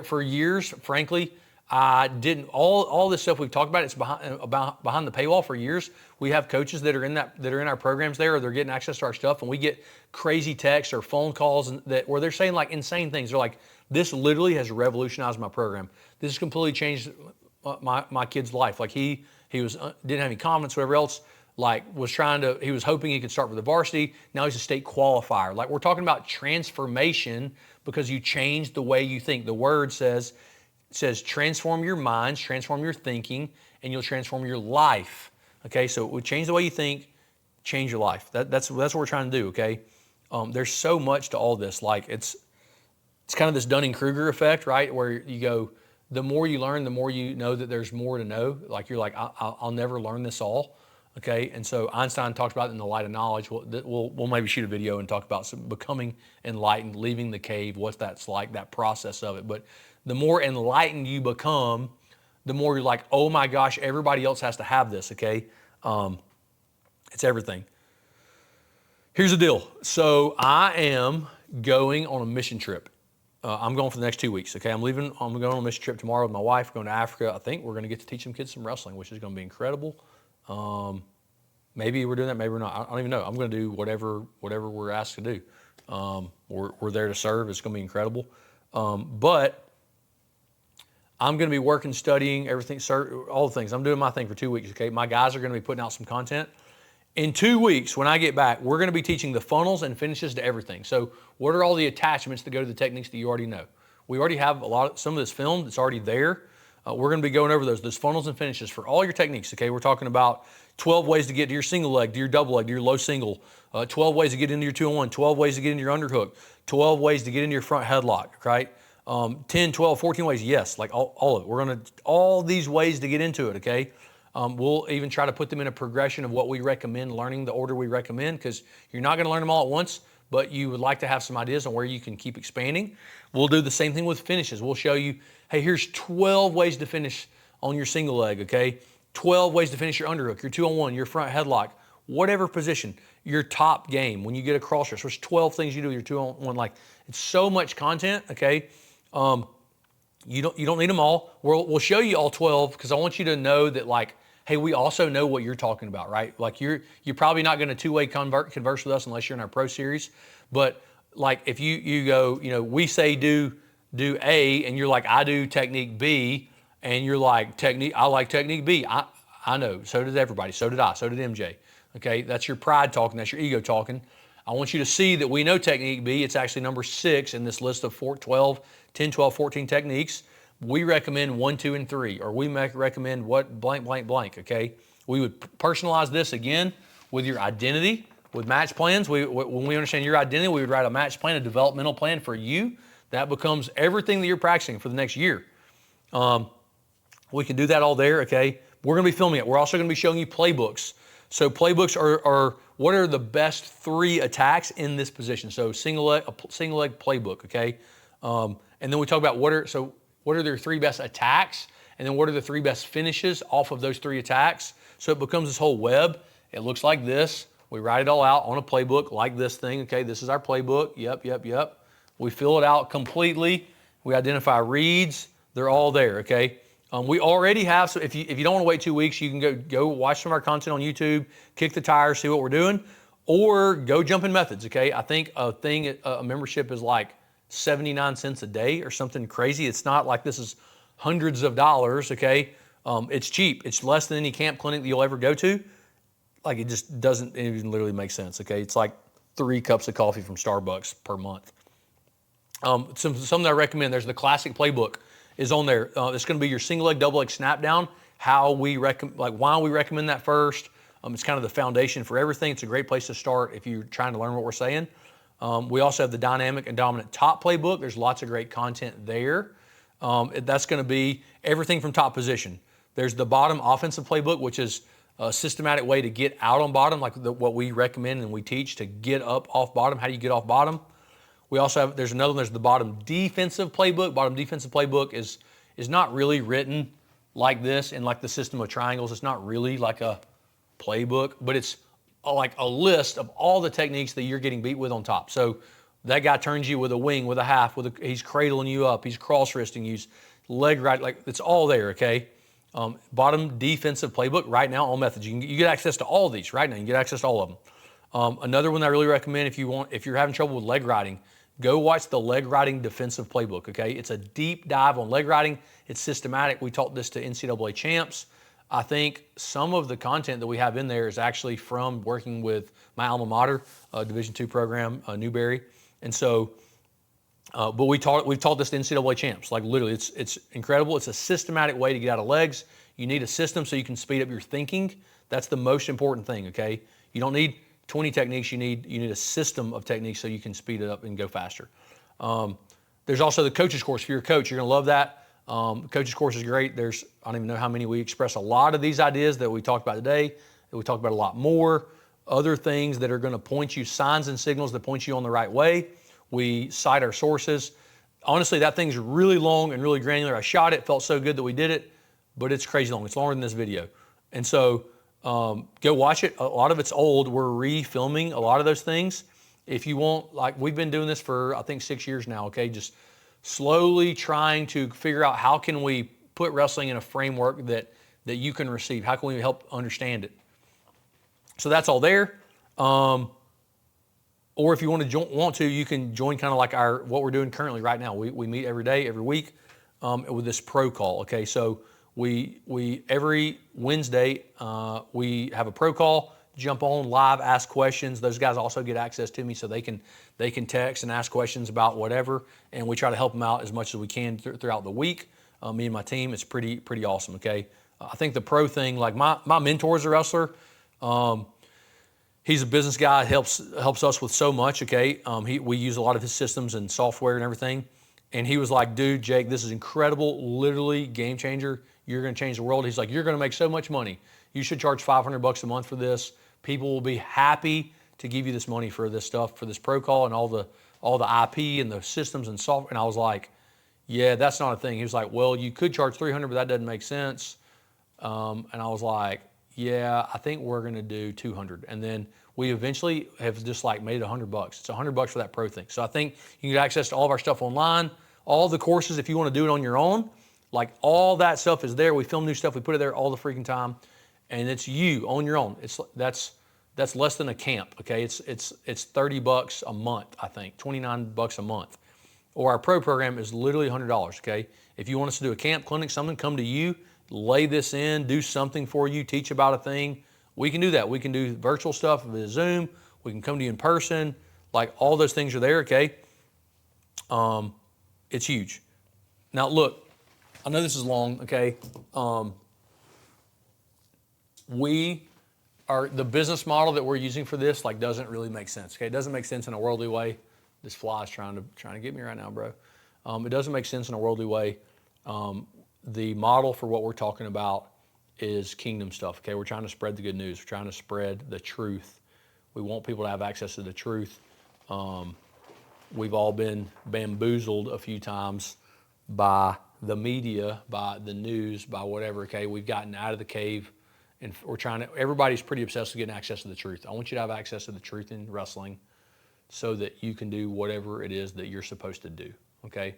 for years. Frankly, I didn't all this stuff we've talked about. It's behind the paywall for years. We have coaches that are in our programs there, or they're getting access to our stuff, and we get crazy texts or phone calls where they're saying like insane things. They're like, "This literally has revolutionized my program. This has completely changed my kid's life." Like he was didn't have any confidence, whatever else. Like he was hoping he could start with the varsity. Now he's a state qualifier. Like we're talking about transformation because you changed the way you think. The word says transform your minds, transform your thinking, and you'll transform your life. Okay, so we change the way you think, change your life. That's what we're trying to do. Okay, there's so much to all this. Like it's kind of this Dunning-Kruger effect, right? Where you go, the more you learn, the more you know that there's more to know. Like you're like, I'll never learn this all. Okay, and so Einstein talks about it in The Light of Knowledge. We'll maybe shoot a video and talk about becoming enlightened, leaving the cave, what that's like, that process of it. But the more enlightened you become, the more you're like, oh my gosh, everybody else has to have this, okay? It's everything. Here's the deal. So I am going on a mission trip. I'm going for the next 2 weeks, okay? I'm going on a mission trip tomorrow with my wife. We're going to Africa. I think we're going to get to teach some kids some wrestling, which is going to be incredible. Maybe we're doing that, maybe we're not. I don't even know. I'm going to do whatever we're asked to do. We're there to serve. It's going to be incredible. But I'm going to be working, studying, everything, all the things. I'm doing my thing for 2 weeks, okay? My guys are going to be putting out some content. In 2 weeks, when I get back, we're going to be teaching the funnels and finishes to everything. So what are all the attachments that go to the techniques that you already know? We already have some of this filmed. It's already there. We're going to be going over those funnels and finishes for all your techniques, okay? We're talking about 12 ways to get to your single leg, to your double leg, to your low single, 12 ways to get into your 2-on-1, 12 ways to get into your underhook, 12 ways to get into your front headlock, right? 10, 12, 14 ways, yes, like all of it. We're going to, all these ways to get into it, okay? We'll even try to put them in a progression of what we recommend, learning the order we recommend, because you're not going to learn them all at once, but you would like to have some ideas on where you can keep expanding. We'll do the same thing with finishes. We'll show you, hey, here's 12 ways to finish on your single leg, okay? 12 ways to finish your underhook, your 2-on-1, your front headlock, whatever position, your top game. When you get a cross dress, there's 12 things you do with your 2-on-1. Like, it's so much content, okay? You don't need them all. We'll show you all 12 because I want you to know that, like, hey, we also know what you're talking about, right? Like you're probably not going to two-way converse with us unless you're in our pro series. But like if you go, we say do A and you're like, I do technique B, and you're like, I like technique B. I know, so did everybody, so did I, so did MJ. Okay, that's your pride talking, that's your ego talking. I want you to see that we know technique B. It's actually number 6 in this list of 10, 12, 14 techniques. We recommend 1, 2, and 3, or we recommend what blank, blank, blank, okay? We would personalize this again with your identity, with match plans. When we understand your identity, we would write a match plan, a developmental plan for you. That becomes everything that you're practicing for the next year. We can do that all there, okay? We're gonna be filming it. We're also gonna be showing you playbooks. So playbooks are what are the best 3 attacks in this position. So single leg playbook, okay? And then we talk about what are their 3 best attacks, and then what are the 3 best finishes off of those 3 attacks. So it becomes this whole web. It looks like this. We write it all out on a playbook like this thing, okay? This is our playbook, yep. We fill it out completely. We identify reads. They're all there, okay? We already have, so if you don't want to wait 2 weeks, you can go watch some of our content on YouTube, kick the tires, see what we're doing, or go jump in methods, okay? I think a membership is like 79 cents a day or something crazy. It's not like this is hundreds of dollars, okay? It's cheap. It's less than any camp clinic that you'll ever go to. Like, it just doesn't even literally make sense, okay? It's like 3 cups of coffee from Starbucks per month. Some that I recommend, there's the classic playbook is on there. It's going to be your single leg, double leg snap down, why we recommend that first. It's kind of the foundation for everything. It's a great place to start if you're trying to learn what we're saying. We also have the dynamic and dominant top playbook. There's lots of great content there. That's going to be everything from top position. There's the bottom offensive playbook, which is a systematic way to get out on bottom, like what we recommend and we teach to get up off bottom. How do you get off bottom? We also have, there's another one, there's the bottom defensive playbook. Bottom defensive playbook is not really written like this in like the system of triangles. It's not really like a playbook, but it's like a list of all the techniques that you're getting beat with on top. So that guy turns you with a wing, with a half, he's cradling you up, he's cross-wristing you, leg right, like it's all there, okay? Bottom defensive playbook right now on methods. You get access to all of these right now. You can get access to all of them. Another one that I really recommend if you're having trouble with leg riding, go watch the leg riding defensive playbook, okay? It's a deep dive on leg riding. It's systematic. We taught this to NCAA champs. I think some of the content that we have in there is actually from working with my alma mater, Division II program, Newberry. And so, but we've taught this to NCAA champs. Like literally, it's incredible. It's a systematic way to get out of legs. You need a system so you can speed up your thinking. That's the most important thing, okay? You don't need 20 techniques. You need a system of techniques so you can speed it up and go faster. There's also the coach's course. If you're a coach, you're gonna love that. Coach's course is great. I don't even know how many. We express a lot of these ideas that we talked about today, that we talked about a lot more. Other things that are gonna point you, signs and signals that point you on the right way. We cite our sources. Honestly, that thing's really long and really granular. I shot it, felt so good that we did it, but it's crazy long. It's longer than this video. And so go watch it. A lot of it's old. We're refilming a lot of those things. If you want, like we've been doing this for, I think 6 years now, okay? Just slowly trying to figure out how can we put wrestling in a framework that you can receive? How can we help understand it? So that's all there. Or if you want to, you can join kind of like what we're doing currently right now. We meet every day, every week with this pro call. Okay, so we every Wednesday we have a pro call. Jump on live, ask questions. Those guys also get access to me, so they can text and ask questions about whatever, and we try to help them out as much as we can throughout the week. Me and my team, it's pretty awesome. Okay, I think the pro thing, like my mentor is a wrestler. He's a business guy, helps us with so much, okay? We use a lot of his systems and software and everything. And he was like, dude, Jake, this is incredible, literally game changer. You're gonna change the world. He's like, you're gonna make so much money. You should charge $500 a month for this. People will be happy to give you this money for this stuff, for this pro call and all the IP and the systems and software. And I was like, yeah, that's not a thing. He was like, well, you could charge $300, but that doesn't make sense. And I was like, yeah, I think we're gonna do $200. And then we eventually have just like made it $100. It's $100 for that pro thing. So I think you can get access to all of our stuff online, all the courses if you wanna do it on your own. Like all that stuff is there. We film new stuff, we put it there all the freaking time. And it's you on your own. That's less than a camp, okay? It's $30 a month, I think, $29 a month. Or our pro program is literally $100, okay? If you want us to do a camp, clinic, something, come to you, lay this in, do something for you, teach about a thing, we can do that. We can do virtual stuff via Zoom. We can come to you in person. Like all those things are there, okay? It's huge. Now look, I know this is long, okay? The business model that we're using for this like doesn't really make sense, okay? It doesn't make sense in a worldly way. This fly is trying to get me right now, bro. It doesn't make sense in a worldly way. The model for what we're talking about is kingdom stuff. Okay, we're trying to spread the good news. We're trying to spread the truth. We want people to have access to the truth. We've all been bamboozled a few times by the media, by the news, by whatever. Okay, we've gotten out of the cave, and we're trying to. Everybody's pretty obsessed with getting access to the truth. I want you to have access to the truth in wrestling, so that you can do whatever it is that you're supposed to do. Okay,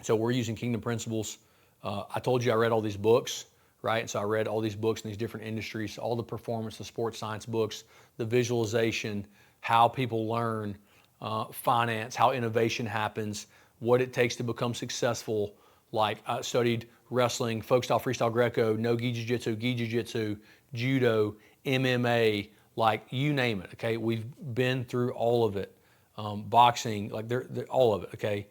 so we're using kingdom principles. I told you I read all these books, right? So I read all these books in these different industries, all the performance, the sports science books, the visualization, how people learn, finance, how innovation happens, what it takes to become successful. Like I studied wrestling, folk style, freestyle, Greco, no-gi jiu-jitsu, judo, MMA, like you name it, okay? We've been through all of it. Boxing, like they're all of it, okay?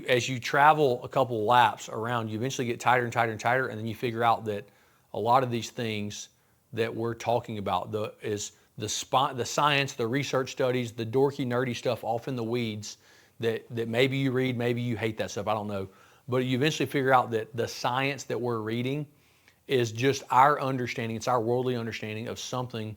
As you travel a couple of laps around, you eventually get tighter and tighter and tighter, and then you figure out that a lot of these things that we're talking about the science, the research studies, the dorky, nerdy stuff off in the weeds that maybe you read, maybe you hate that stuff, I don't know. But you eventually figure out that the science that we're reading is just our understanding, it's our worldly understanding of something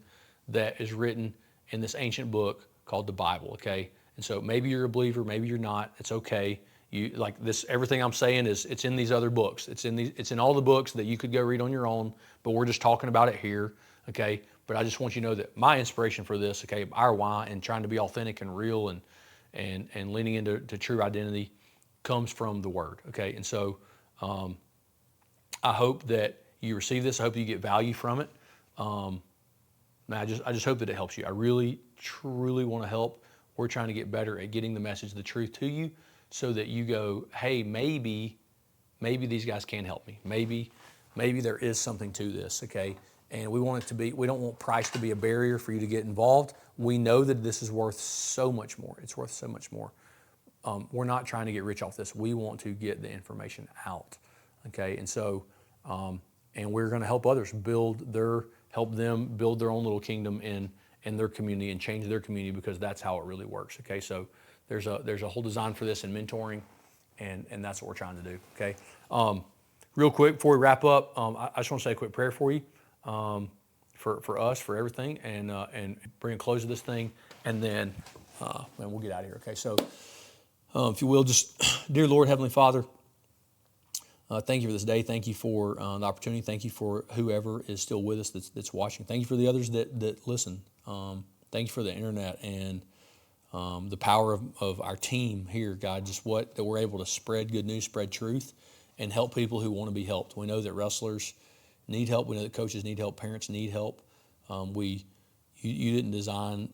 that is written in this ancient book called the Bible, okay? And so maybe you're a believer, maybe you're not, it's okay. You like this, everything I'm saying it's in these other books. It's in all the books that you could go read on your own, but we're just talking about it here, okay? But I just want you to know that my inspiration for this, okay, our why and trying to be authentic and real and leaning into true identity comes from the Word, okay? And so I hope that you receive this. I hope you get value from it. I just hope that it helps you. I really, truly want to help. We're trying to get better at getting the message, the truth to you, so that you go, hey, maybe these guys can help me. Maybe there is something to this, okay? And we don't want price to be a barrier for you to get involved. We know that this is worth so much more. It's worth so much more. We're not trying to get rich off this. We want to get the information out, okay? And so, and we're going to help others help them build their own little kingdom in their community and change their community, because that's how it really works, okay? So there's a whole design for this in mentoring, and that's what we're trying to do, okay? Real quick before we wrap up, I just want to say a quick prayer for you, for us, for everything, and bring a close to this thing, and then we'll get out of here, okay? So if you will, just, dear Lord, Heavenly Father, thank you for this day. Thank you for the opportunity. Thank you for whoever is still with us that's watching. Thank you for the others that listen. Thank you for the internet and the power of our team here, God, just that we're able to spread good news, spread truth, and help people who want to be helped. We know that wrestlers need help. We know that coaches need help. Parents need help. You didn't design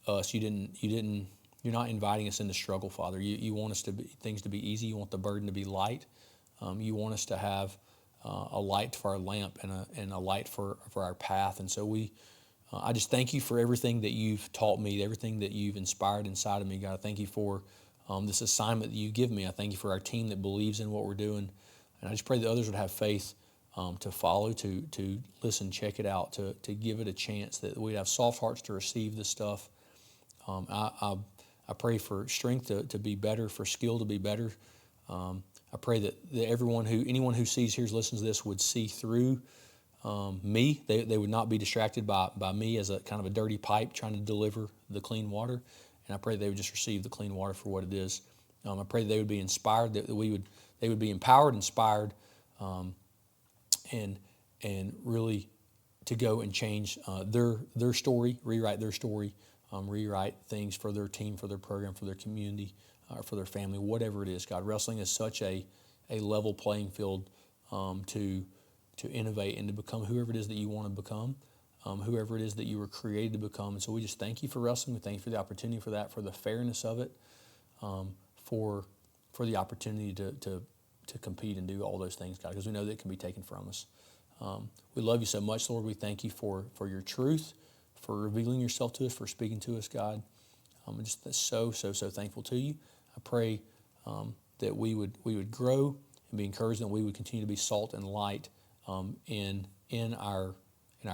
us. You're not inviting us into struggle, Father. You want things to be easy. You want the burden to be light. You want us to have a light for our lamp and a light for our path. And so I just thank you for everything that you've taught me, everything that you've inspired inside of me, God. I thank you for this assignment that you give me. I thank you for our team that believes in what we're doing. And I just pray that others would have faith to follow, to listen, check it out, to give it a chance, that we'd have soft hearts to receive this stuff. I pray for strength to be better, for skill to be better. I pray that anyone who sees, hears, listens to this would see through me. They would not be distracted by me as a kind of a dirty pipe trying to deliver the clean water. And I pray they would just receive the clean water for what it is. I pray that they would be inspired, that they would be empowered, inspired, and really to go and change their story, rewrite their story, rewrite things for their team, for their program, for their community, for their family, whatever it is. God, wrestling is such a level playing field to innovate and to become whoever it is that you want to become, whoever it is that you were created to become. And so we just thank you for wrestling. We thank you for the opportunity for that, for the fairness of it, for the opportunity to compete and do all those things, God, because we know that it can be taken from us. We love you so much, Lord. We thank you for your truth, for revealing yourself to us, for speaking to us, God. I'm just so thankful to you. I pray that we would grow and be encouraged, and we would continue to be salt and light in our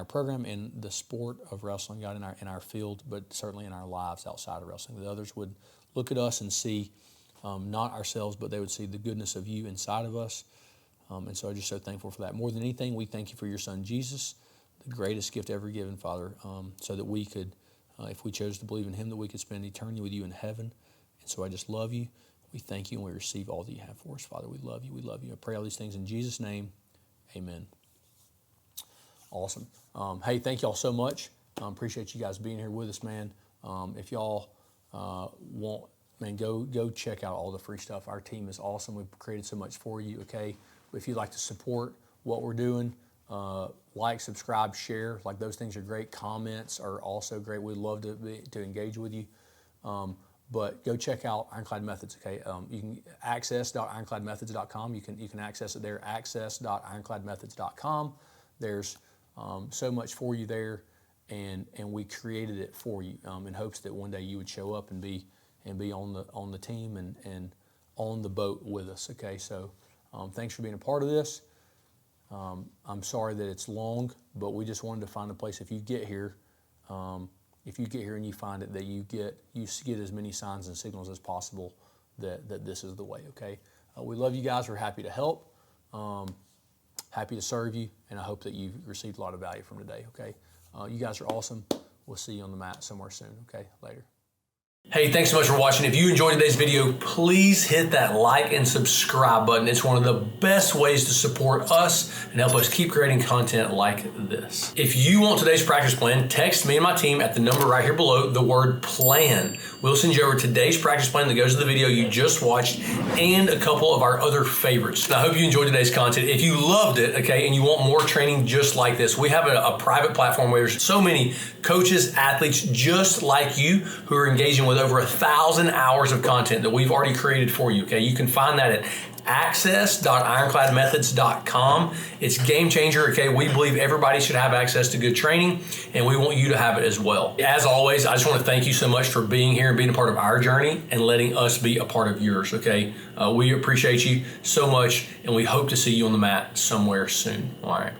program, in the sport of wrestling, God, in our field, but certainly in our lives outside of wrestling. That others would look at us and see not ourselves, but they would see the goodness of you inside of us. And so I'm just so thankful for that. More than anything, we thank you for your son, Jesus, the greatest gift ever given, Father, so that we could, if we chose to believe in him, that we could spend eternity with you in heaven. And so I just love you. We thank you and we receive all that you have for us, Father. We love you. We love you. I pray all these things in Jesus' name. Amen. Awesome. Hey, thank y'all so much. Appreciate you guys being here with us, man. If y'all want, man, go check out all the free stuff. Our team is awesome. We've created so much for you, okay? If you'd like to support what we're doing, like, subscribe, share. Like, those things are great. Comments are also great. We'd love to engage with you. But go check out Ironclad Methods, okay? You can access.ironcladmethods.com. You can access it there, access.ironcladmethods.com. There's so much for you there, and we created it for you in hopes that one day you would show up and be on the team and on the boat with us, okay? So thanks for being a part of this. I'm sorry that it's long, but we just wanted to find a place. If you get here and you find it, that you get as many signs and signals as possible that this is the way, okay? We love you guys. We're happy to help, happy to serve you, and I hope that you've received a lot of value from today, okay? You guys are awesome. We'll see you on the mat somewhere soon, okay? Later. Hey, thanks so much for watching. If you enjoyed today's video, please hit that like and subscribe button. It's one of the best ways to support us and help us keep creating content like this. If you want today's practice plan, text me and my team at the number right here below, the word PLAN. We'll send you over today's practice plan that goes to the video you just watched and a couple of our other favorites. And I hope you enjoyed today's content. If you loved it, okay, and you want more training just like this, we have a private platform where there's so many coaches, athletes just like you who are engaging with over 1,000 hours of content that we've already created for you, okay? You can find that at access.ironcladmethods.com. It's game changer, okay? We believe everybody should have access to good training, and we want you to have it as well. As always, I just want to thank you so much for being here and being a part of our journey and letting us be a part of yours, okay? We appreciate you so much, and we hope to see you on the mat somewhere soon. All right.